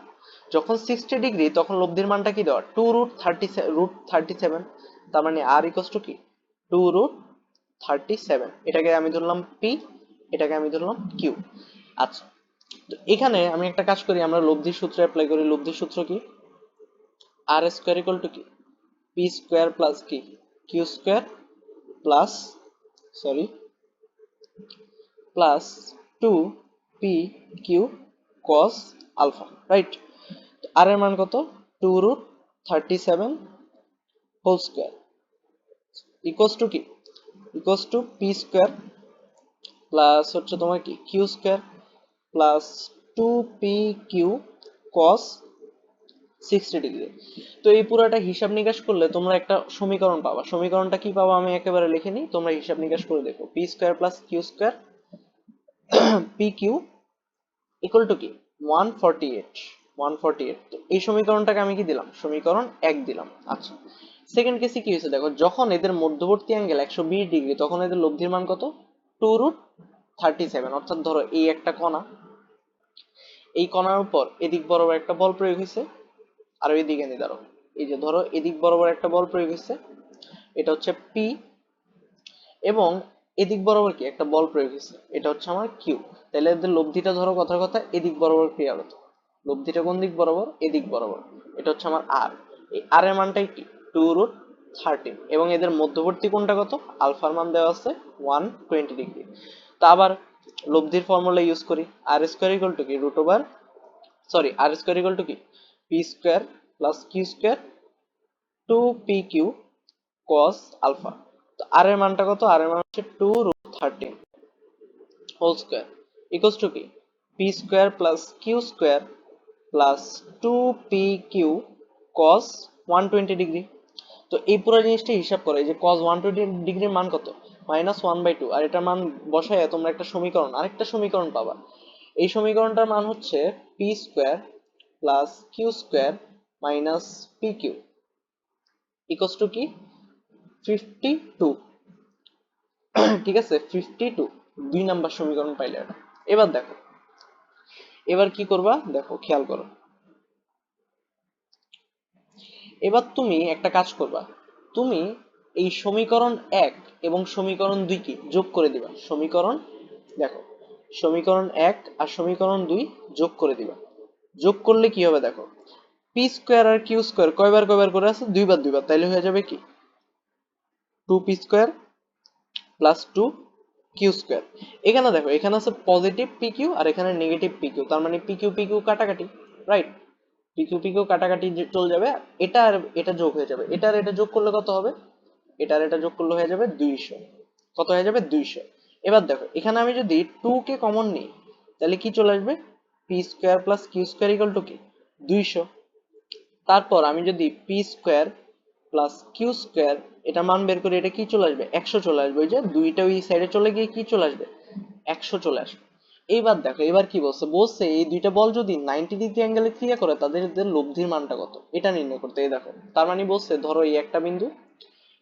যখন 60 ডিগ্রি তখন লব্ধির মানটা কি দেওয়া, 2√37। তার মানে আর ইকস টু কি 2√37। এটাকে আমি ধরলাম পি, এটাকে আমি ধরলাম কিউ। আচ্ছা, তো এখানে আমি একটা কাজ করি, আমরা লব্ধির সূত্র অ্যাপ্লাই করি। লব্ধির সূত্র কি, আর স্কোয়ার ইকুয়াল টু কি পি স্কোয়ার প্লাস কি Q square plus sorry plus 2 p q cos alpha, right? R এর মান কত, 2√37 হোল স্কোয়ার ইকুয়ালস টু কি, equals to p square plus হচ্ছে তোমার কি Q square plus 2 p q cos 60 degree. তো এই পুরোটা হিসাব নিকাশ করলে তোমরা একটা সমীকরণ পাবা। সমীকরণটা কি পাবা আমি একেবারে লিখে নিই, তোমরা হিসাব নিকাশ করে দেখো। P square plus Q square p q equal to কি 148। 148, তো এই সমীকরণটাকে আমি কি দিলাম, সমীকরণ 1 দিলাম। আচ্ছা, সেকেন্ড কেসে কি হয়েছে দেখো, যখন এদের মধ্যবর্তী অ্যাঙ্গেল 120 ডিগ্রি তখন এদের লব্ধির মান কত, 2√37। অর্থাৎ ধরো এই একটা কণা, এই কণার উপর এদিক বরাবর একটা বল প্রয়োগ হয়েছে। আর ওই দিকে নিয়ে দাঁড়ো, এই যে ধরো এদিক বরাবর একটা বল প্রয়োগ হয়েছে, এটা হচ্ছে পি। এবং এদিক বরাবর কি একটা বল প্রয়োগ হয়েছে, এটা হচ্ছে আমার কিউ। তাহলে এদের লব্ধিটা ধরো কথার কথা এদিক বরাবর ক্রিয়া হতো। লব্ধিটা কোন দিক বরাবর, এদিক বরাবর। এটা হচ্ছে আমার আর। এই আর এর মানটাই কি 2√13। এবং এদের মধ্যবর্তী কোণটা কত, আলফার মান দেওয়া আছে 120 ডিগ্রি। তা আবার লব্ধির ফর্মুলা ইউজ করি, আর স্কোয়ার ইকুয়াল টু কি আর স্কোয়ার ইকুয়াল টু কি P square plus Q square 2 p q cos alpha. তো আর এর মানটা কত, আর এর মান হচ্ছে 2√13 হোল স্কোয়ার ইকুয়ালস টু কি P square plus Q square plus 2 p q cos 120 degree. তো এই পুরো জিনিসটা হিসাব করে যে cos 120 ডিগ্রির মান কত, -1/2। আর এটার মান বসায় তোমরা একটা সমীকরণ, আরেকটা সমীকরণ পাবা। এই সমীকরণটার মান হচ্ছে p square plus Q square minus p q equals to কি 52। ঠিক আছে, 52 2 নাম্বার সমীকরণ পাইলে এটা। এবার দেখো, এবার কি করবা দেখো, খেয়াল করো। এবার তুমি একটা কাজ করবা, তুমি এই সমীকরণ 1 এবং সমীকরণ 2 কি যোগ করে দিবা। সমীকরণ দেখো, সমীকরণ 1 আর সমীকরণ 2 যোগ করে দিবা। যোগ করলে কি হবে দেখো, পি স্কোয়ার আর কিউ স্কোয়ার কয়বার কয়বার করে আছে, দুইবার দুইবার, তাইলে হয়ে যাবে কি 2 p square plus 2 q square. এখানে দেখো, এখানে আছে পজিটিভ পি কিউ আর এখানে নেগেটিভ পি কিউ, তার মানে পি কিউ কাটাকাটি, রাইট? পি কিউ কাটাকাটি চলে যাবে, এটা আর এটা যোগ হয়ে যাবে। এটা আর এটা যোগ করলে কত হবে, এটা আর এটা যোগ করলে হয়ে যাবে 200। কত হয়ে যাবে, 200। এবার দেখো এখানে আমি যদি 2 কে কমন নিই তাহলে কি চলে আসবে, p square plus Q square equal to কি 200। তারপর আমি যদি p square plus Q square এটা মান বের করি, এটা কি চলে আসবে, 100 চলে আসবে। ওই যে দুইটা ওই সাইডে চলে গিয়ে কি চলে আসবে, 100 চলে আসবে। এইবার দেখো, এবার কি বলছে, বলছে এই দুইটা বল যদি 90 ডিগ্রি অ্যাঙ্গেলে ক্রিয়া করে তাদের লব্ধির মানটা কত, এটা নির্ণয় করতে। এই দেখো, তার মানে বলছে ধরো এই একটা বিন্দু,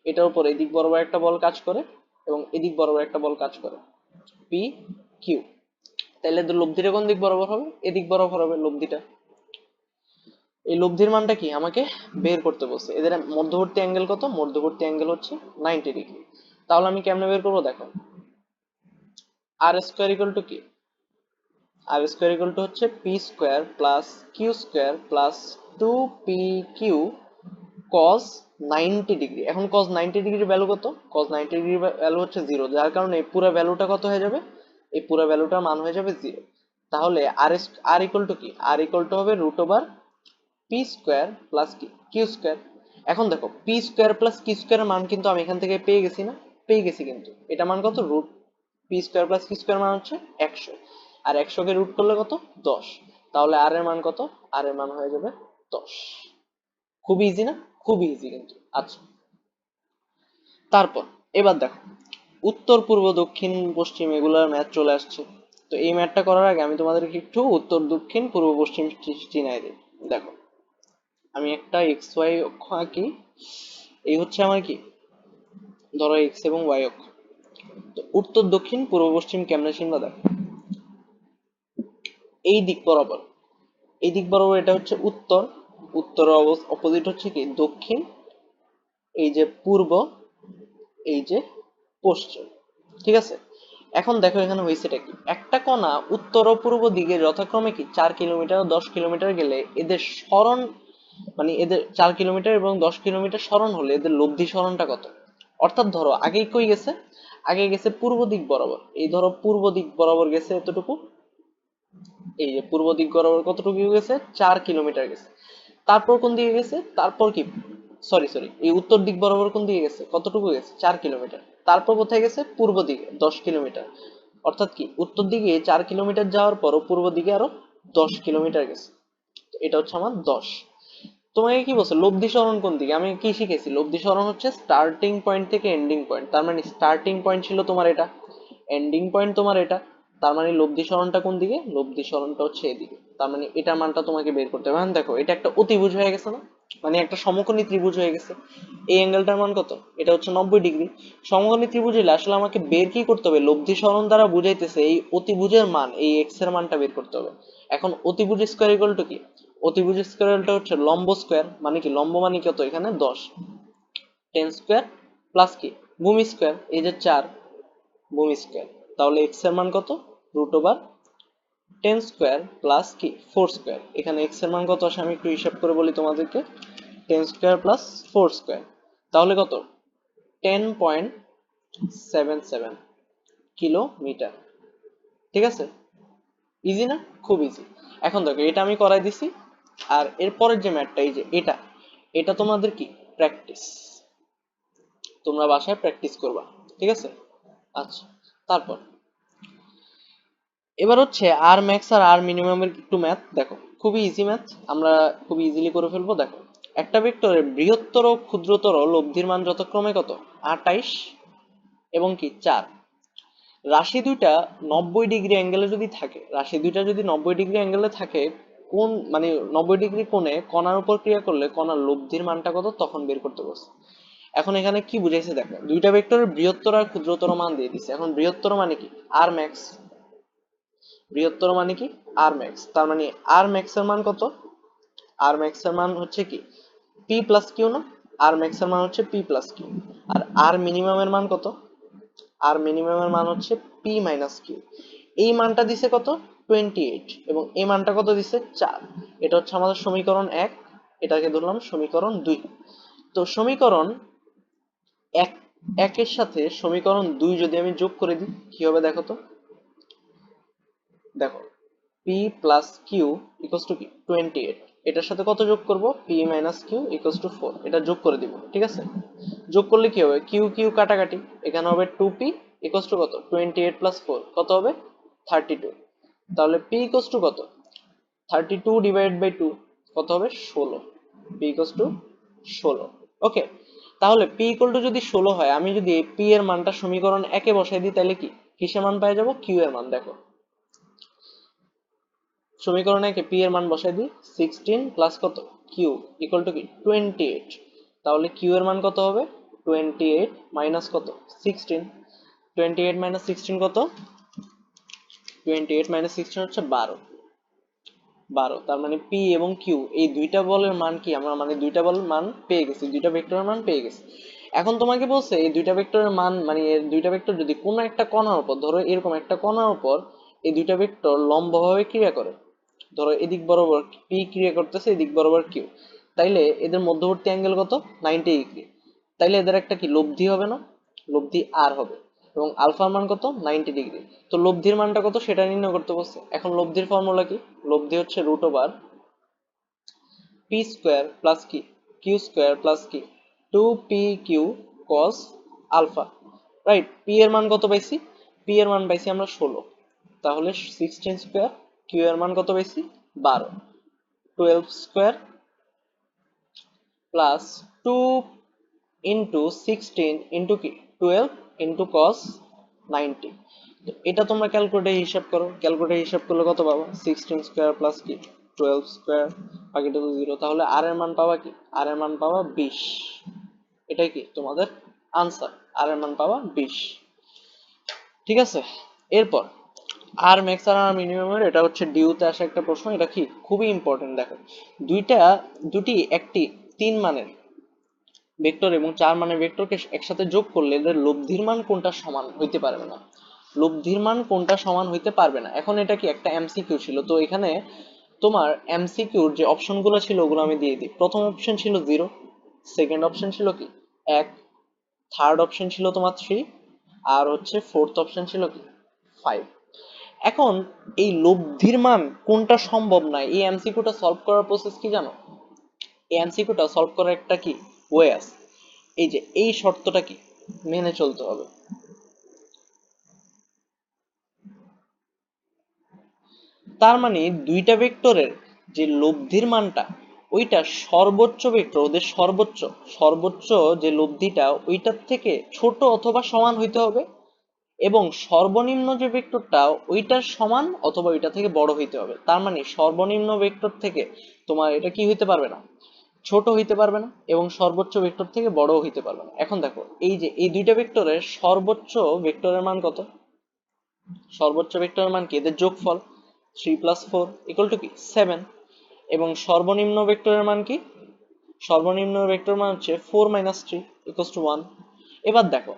এটার উপর এদিক বরাবর একটা বল কাজ করে এবং এদিক বরাবর একটা বল কাজ করে, পি কিউ। তাহলে এদের লব্ধিটা কোন দিক বরাবর হবে, এদিক বরাবর হবে লব্ধিটা। এই লব্ধির মানটা কি আমাকে বের করতে বলছে। এদের মধ্যবর্তী অ্যাঙ্গেল কত, মধ্যবর্তী অ্যাঙ্গেল হচ্ছে 90 ডিগ্রি। তাহলে আমি কেমনে বের করবো দেখো, আর স্কোয়ার ইকুয়াল টু কি, আর স্কোয়ার ইকুয়াল টু হচ্ছে p square plus Q square plus 2 p q cos 90 degree. এখন cos 90 ডিগ্রির ভ্যালু কত, cos 90 ডিগ্রির ভ্যালু হচ্ছে 0, যার কারণে এই পুরো ভ্যালুটা কত হয়ে যাবে, এই পুরো ভ্যালুটার মান হয়ে যাবে 0। তাহলে আর ইকুয়াল টু কি, আর ইকুয়াল টু হবে √পি স্কোয়ার প্লাস কি কিউ স্কোয়ার। এখন দেখো পি স্কোয়ার প্লাস কি স্কোয়ারের মান কিন্তু আমি এখান থেকে পেয়ে গেছি না, পেয়ে গেছি কিন্তু এটা মান কত রুট পি স্কোয়ার প্লাস কি স্কোয়ার মান হচ্ছে 100, আর 100 কে রুট করলে কত 10, তাহলে আর এর মান কত, আর এর মান হয়ে যাবে 10। খুব ইজি না, খুব ইজি কিন্তু। আচ্ছা তারপর এবার দেখো উত্তর পূর্ব দক্ষিণ পশ্চিম এগুলোর ম্যাথ চলে আসছে। তো এই ম্যাথটা করার আগে আমি তোমাদেরকে একটু উত্তর দক্ষিণ পূর্ব পশ্চিম চিনাই দিই। দেখো আমি একটা এক্স ওয়াই অক্ষ আঁকি, এই হচ্ছে আমার কি ধরো এক্স এবং ওয়াই অক্ষ। তো উত্তর দক্ষিণ পূর্ব পশ্চিম কেমনে চিনবা দেখো, এই দিক বরাবর, এই দিক বরাবর এটা হচ্ছে উত্তর, উত্তর অপোজিট হচ্ছে কি দক্ষিণ, এই যে পূর্ব, এই যে পশ্চিম, ঠিক আছে। এখন দেখো এখানে হয়েছেটা কি, একটা কণা উত্তর ও পূর্ব দিকে যথাক্রমে কি 4 কিলোমিটার ও 10 কিলোমিটার গেলে এদের সরণ, মানে এদের 4 কিলোমিটার এবং 10 কিলোমিটার সরণ হলে এদের লব্ধি সরণটা কত। অর্থাৎ ধরো আগে কই গেছে, আগে গেছে পূর্ব দিক বরাবর, এই ধরো পূর্ব দিক বরাবর গেছে এতটুকু, এই যে পূর্ব দিক বরাবর কতটুকু গেছে 4 কিলোমিটার গেছে। তারপর কোন দিকে গেছে, তারপর কি সরি সরি এই উত্তর দিক বরাবর কোন দিকে গেছে কতটুকু গেছে 4 কিলোমিটার। তারপর কোথায় গেছে পূর্ব দিকে 10 কিলোমিটার। অর্থাৎ কি উত্তর দিকে 4 কিলোমিটার যাওয়ার পরও পূর্ব দিকে আরো 10 কিলোমিটার গেছে। তো এটা হচ্ছে আমার 10। তোমাকে কি বলছে লব্ধি সরণ কোন দিকে, আমি কি শিখেছি লব্ধি সরণ হচ্ছে স্টার্টিং পয়েন্ট থেকে এন্ডিং পয়েন্ট, তার মানে স্টার্টিং পয়েন্ট ছিল তোমার এটা, এন্ডিং পয়েন্ট তোমার এটা, তার মানে লব্ধি সরণটা কোন দিকে, লব্ধি সরণটা হচ্ছে এদিকে, তার মানে এটার মানটা তোমাকে বের করতে হবে। এখন দেখো এটা একটা অতিভুজ হয়ে গেছে না, মানে একটা সমকোণী ত্রিভুজ হয়ে গেছে। এই অ্যাঙ্গেলটার মান কত, এটা হচ্ছে 90 ডিগ্রি। সমকোণী ত্রিভুজ হলে আসলে আমাকে বের কি করতে হবে, লব্ধি সরণ দ্বারা বুঝাইতেছে এই অতিভুজের মান, এই এক্স এর মানটা বের করতে হবে। এখন অতিভুজ স্কয়ার ইকুয়াল টু কি, অতিভুজ স্কয়ারটা হচ্ছে লম্ব স্কয়ার, মানে কি লম্ব মানে কত এখানে 10, 10 স্কয়ার প্লাস কি ভূমি স্কয়ার, এই যে 4 ভূমি স্কয়ার, তাহলে এক্স এর মান কত রুট ওভার 10 স্কয়ার প্লাস কি 4 স্কয়ার। এখানে এক্স এর মান কত আসে আমি একটু হিসাব করে বলি তোমাদেরকে, 10 স্কয়ার প্লাস 4 স্কয়ার, তাহলে কত 10.77 কিলোমিটার, ঠিক আছে। ইজি না, খুব ইজি। এখন দেখো এটা আমি করাই দিছি, আর এরপরের যে ম্যাথটা এই যে এটা, এটা তোমাদের কি প্র্যাকটিস, তোমরা বাসায় প্র্যাকটিস করবা, ঠিক আছে। আচ্ছা তারপর এবার হচ্ছে আর ম্যাক্স আর আর মিনিমামের একটু ম্যাথ দেখো, খুবই ইজি ম্যাথ, আমরা খুব ইজিলি করে ফেলবো। দেখো একটা ভেক্টরের বৃহত্তর ও ক্ষুদ্রতর লব্ধির মান যথাক্রমে কত 28 এবং কি 4। রাশি দুইটা 90 ডিগ্রি অ্যাঙ্গেলে যদি থাকে, রাশি দুইটা যদি 90 ডিগ্রি অ্যাঙ্গেলে থাকে, কোন মানে 90 ডিগ্রি কোণে কণার উপর ক্রিয়া করলে কণার লব্ধির মানটা কত তখন বের করতে বলছে। এখন এখানে কি বুঝাইছে দেখো, দুইটা ভেক্টরের বৃহত্তর আর ক্ষুদ্রতর মান দিয়ে দিছে। এখন বৃহত্তর মানে কি আর ম্যাক্স, বৃহত্তর মানে কি আর ম্যাক্স, তার মানে আর ম্যাক্স এর মান কত, আর ম্যাক্স এর মান হচ্ছে কি পি প্লাস কিউ না, আর ম্যাক্স এর মান হচ্ছে পি প্লাস কিউ। আর আর মিনিমামের মান কত, আর মিনিমামের মান হচ্ছে পি মাইনাস কিউ। এই মানটা দিছে কত 28 এবং এই মানটা কত দিছে 4। এটা হচ্ছে আমাদের সমীকরণ 1, এটাকে ধরলাম সমীকরণ 2। তো সমীকরণ 1 একের সাথে সমীকরণ 2 যদি আমি যোগ করে দিই কি হবে দেখো তো, দেখো p plus q equals to কি 28, এটার সাথে কত যোগ করব p minus q equals to 4, এটা যোগ করে দিব, ঠিক আছে। যোগ করলে কি হবে কিউ কিউ কাটাকাটি, এখানে হবে 2p ইকুয়ালস টু কত 28 প্লাস 4 কত হবে 32। তাহলে p ইকুয়ালস টু কত 32 ডিভাইড বাই 2 কত হবে 16, p ইকুয়ালস টু 16। ওকে, তাহলে p ইকুয়াল টু যদি 16 হয়, আমি যদি p এর মানটা সমীকরণ 1 এ বসাই দিই তাহলে কি কিসের মান পেয়ে যাব q এর মান। দেখো সমীকরণে কে পি এর মান বসাই দিই 16 প্লাস কত কিউ ইকুয়াল টু কি 28, তাহলে কিউ এর মান কত হবে 28 মাইনাস কত 16, 28 মাইনাস 16 কত 28 মাইনাস 16 হচ্ছে 12, 12। তার মানে পি এবং কিউ এই দুইটা বলের মান কি আমরা মানে দুইটা বলের মান পেয়ে গেছি, দুইটা ভেক্টরের মান পেয়ে গেছি। এখন তোমাকে বলছে এই দুইটা ভেক্টরের মান মানে এর দুইটা ভেক্টর যদি কোনো একটা কণার উপর, ধরো এরকম একটা কণার উপর এই দুইটা ভেক্টর লম্বভাবে ক্রিয়া করে, ধরো এদিক বরাবর পি ক্রিয়া করতেছে এদিক বরাবর কিউ, তাইলে এদের মধ্যবর্তী অ্যাঙ্গেল কত 90 ডিগ্রি, তাইলে এদের একটা কি লব্ধি হবে না, লব্ধি আর হবে, এবং আলফার মান কত 90 ডিগ্রি। তো লব্ধির মানটা কত সেটা নির্ণয় করতে বলছে। এখন লব্ধির ফর্মুলা কি, লব্ধি হচ্ছে root over p square plus কি কিউ স্কোয়ার প্লাস কি 2p q cos alpha, right? P এর মান কত পাইছি? পি এর মান পাইছি আমরা 16, তাহলে 16 স্কোয়ার, কিউ এর মান কত পাইছি 12, 12 স্কোয়ার প্লাস 2 ইন্টু 16 ইন্টু কি 12 ইন্টু কস 90। তো এটা তোমরা ক্যালকুলেটরে হিসাব করো, ক্যালকুলেটরে হিসাব করলে কত পাবা? 16 স্কোয়ার প্লাস কি 12 স্কোয়ার, বাকিটা তো জিরো, তাহলে আর এর মান পাবা কি? আর এর মান পাবা 20। এটাই কি তোমাদের আনসার, আর এর মান পাবা 20। ঠিক আছে, এরপর আর ম্যাক্স আর মিনিমামের, এটা হচ্ছে ডিউতে আসা একটা প্রশ্ন, এটা কি খুবই ইম্পর্টেন্ট। দেখো একটি 3 মানের ভেক্টর এবং 4 মানের ভেক্টরকে একসাথে যোগ করলে এদের লব্ধির মান কোনটা সমান হইতে পারবে না, লব্ধির মান কোনটা সমান হইতে পারবে না। এখন এটা কি একটা এমসিকিউ ছিল, তো এখানে তোমার এমসিকিউর যে অপশনগুলো ছিল ওগুলো আমি দিয়ে দিই। প্রথম অপশন ছিল 0, সেকেন্ড অপশন ছিল কি 1, থার্ড অপশন ছিল তোমার 3, আর হচ্ছে ফোর্থ অপশন ছিল কি 5। এখন এই লব্ধির মান কোনটা সম্ভব নয়, এই এমসিকিউটা সলভ করার প্রসেস কি জানো? এই এমসিকিউটা সলভ করার একটা কি ওয়ে আছে, এই যে এই শর্তটা কি মেনে চলতে হবে। তার মানে দুইটা ভেক্টরের যে লব্ধির মানটা ওইটা সর্বোচ্চ ভেক্টর, ওদের সর্বোচ্চ সর্বোচ্চ যে লব্ধিটা ওইটার থেকে ছোট অথবা সমান হইতে হবে, এবং সর্বনিম্ন যে ভেক্টরটা ওইটার সমান অথবা ওইটা থেকে বড় হইতে হবে। তার মানে সর্বনিম্ন ভেক্টর থেকে তোমার এটা কি হইতে পারবে না, ছোট হইতে পারবে না, এবং সর্বোচ্চ ভেক্টর থেকে বড়ও হইতে পারবে না। এখন দেখো এই যে এই দুইটা ভেক্টরের সর্বোচ্চ ভেক্টরের মান কত? সর্বোচ্চ ভেক্টরের মান কি এদের যোগফল 3 প্লাস 4 ইকুয়াল টু কি 7, এবং সর্বনিম্ন ভেক্টরের মান কি? সর্বনিম্ন ভেক্টর মান হচ্ছে 4 মাইনাস 3 ইকুয়াল টু 1। এবার দেখো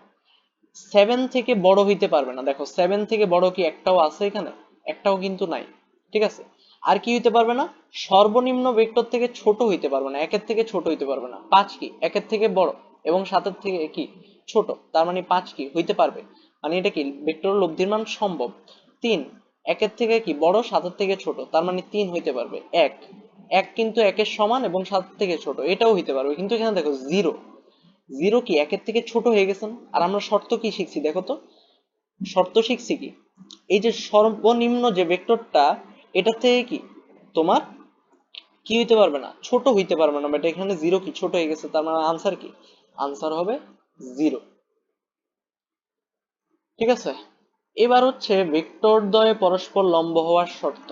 7 থেকে বড় হইতে পারবে না, দেখো 7 থেকে বড় কি একটাও আছে এখানে? একটাও কিন্তু নাই। ঠিক আছে, আর কি হইতে পারবে না? সর্বনিম্ন ভেক্টর থেকে ছোট হইতে পারবে না, একের থেকে ছোট হইতে পারবে না। 5 কি একের থেকে বড় এবং 7-এর থেকে কি ছোট, তার মানে 5 কি হইতে পারবে, মানে এটা কি ভেক্টর লব্ধির মান সম্ভব। 3 একের থেকে কি বড় 7-এর থেকে ছোট, তার মানে 3 হইতে পারবে। 1 1 কিন্তু একের সমান এবং 7 থেকে ছোট, এটাও হইতে পারবে। কিন্তু এখানে দেখো 0, 0 কি একের থেকে ছোট হয়ে গেছে না? আর আমরা শর্ত কি শিখছি দেখো তো, শর্ত শিখছি কি এই যে সর্বনিম্ন যে ভেক্টরটা এটা থেকে কি তোমার কি হইতে পারবে না, ছোট হইতে পারবে না, বাট এখানে 0 কি ছোট হয়ে গেছে, তার মানে আনসার কি? আনসার হবে 0। ঠিক আছে, এবার হচ্ছে ভেক্টর দ্বয় পরস্পর লম্ব হওয়ার শর্ত।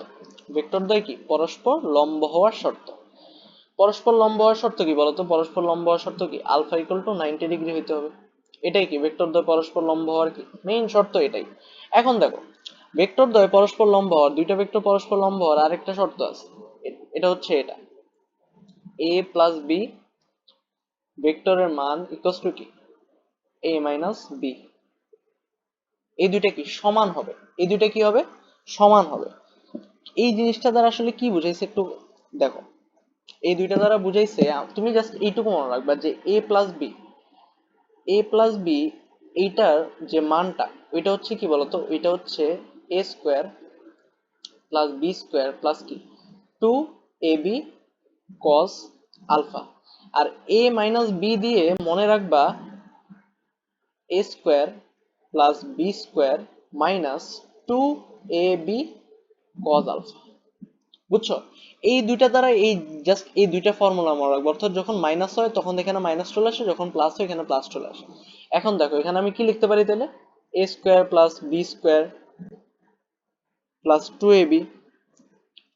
ভেক্টর দ্বয় কি পরস্পর লম্ব হওয়ার শর্ত। পরস্পর লম্ব হওয়ার শর্ত কি বলতো? পরস্পর লম্ব হওয়ার শর্ত কি আলফা ইকুয়াল টু 90 ডিগ্রি হইতে হবে। এটাই কি ভেক্টর দ্বয় পরস্পর লম্ব হওয়ার কি মেইন শর্ত, এটাই। এখন দেখো ভেক্টর দ্বয় পরস্পর লম্ব হওয়ার, দুইটা ভেক্টর পরস্পর লম্ব হওয়ার আরেকটা শর্ত আছে, এটা হচ্ছে এটা a প্লাস বি ভেক্টরের মান ইকুয়ালস টু কি a মাইনাস বি, এই দুইটা কি সমান হবে, এই দুইটা কি হবে সমান হবে। এই জিনিসটা দ্বারা আসলে কি বুঝাইছে একটু দেখো, এই দুইটা দ্বারা বুঝাইছে তুমি জাস্ট এইটুকু মনে রাখবা যে a প্লাস বি এইটার যে মানটা ওইটা হচ্ছে কি বলতো, ওইটা হচ্ছে a square plus B square plus কি 2ab cos আলফা। আর a মাইনাস বি দিয়ে মনে রাখবা a square plus B square minus 2ab cos alpha. বুঝছো? এই দুইটা দ্বারা এই জাস্ট এই দুইটা ফর্মুলা মনে রাখবো, অর্থাৎ যখন মাইনাস হয় তখন এখানে মাইনাস চলে আসে, যখন প্লাস হয় এখানে প্লাস চলে আসে। এখন দেখো এখানে আমি কি লিখতে পারি তাহলে, a square plus B square plus 2ab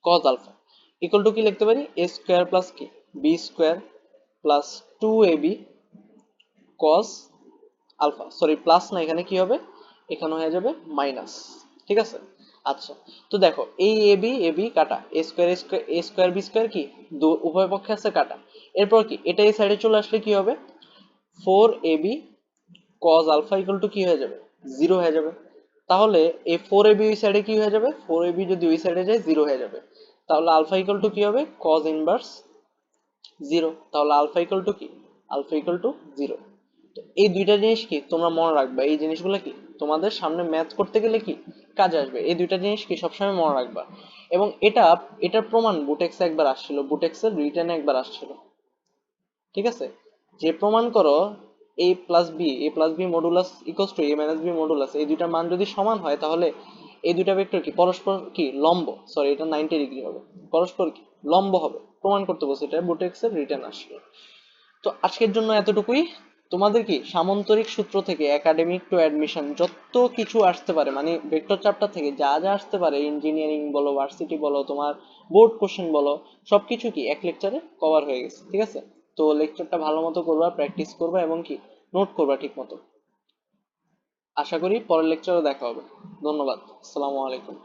cos alpha equal to কি লিখতে পারি, এ স্কোয়ার প্লাস কি B square plus 2ab cos alpha, sorry plus না, এখানে কি হবে, এখানে হয়ে যাবে মাইনাস। ঠিক আছে, আচ্ছা। তো দেখো এই এ বি কাটা, এ স্কোয়ার বি স্কোয়ার কি উভয় পক্ষে আছে কাটা, এরপর কি এটা এই সাইডে চলে আসলে কি হবে, 4ab cos alpha equal to কি হয়ে যাবে 0 হয়ে যাবে। তাহলে এই 4ab ওই সাইডে কি হয়ে যাবে, 4ab যদি ওই সাইডে যায় 0 হয়ে যাবে, তাহলে আলফা ইকুয়াল টু কি হবে cos ইনভার্স 0, তাহলে আলফা ইকুয়াল টু কি আলফা ইকুয়াল টু 0। তো এই দুইটা জিনিস কি তোমরা মনে রাখবা, এই জিনিসগুলো কি তোমাদের সামনে ম্যাথ করতে গেলে কি কাজে আসবে, এই দুইটা জিনিস কি সবসময় মনে রাখবা। এবং এটার প্রমাণ বুটেক্সে একবার আসছিল, বুটেক্সের রিটেনে একবার আসছিল। ঠিক আছে, যে প্রমাণ করো a plus b modulus equals to a minus b modulus, এই দুইটার মান যদি সমান হয় তাহলে এই দুইটা ভেক্টর কি পরস্পর কি লম্ব, সরি এটা 90 ডিগ্রি হবে, পরস্পর কি লম্ব হবে, প্রমাণ করতে বলছে, এটা বুটেক্স এর রিটার্ন আসবে। তো আজকের জন্য এতটুকুই। তোমাদের কি সামান্তরিক সূত্র থেকে একাডেমিক টু অ্যাডমিশন যত কিছু আসতে পারে, মানে ভেক্টর চ্যাপ্টার থেকে যা যা আসতে পারে, ইঞ্জিনিয়ারিং বলো, ভার্সিটি বলো, তোমার বোর্ড কোশ্চেন বলো, সবকিছু কি এক লেকচারে কভার হয়ে গেছে। ঠিক আছে, তো লেকচারটা ভালো মতো করবা, প্র্যাকটিস করবা এবং কি নোট করবা ঠিক মতো। আশা করি পরের লেকচারে দেখা হবে। ধন্যবাদ। আসসালামু আলাইকুম।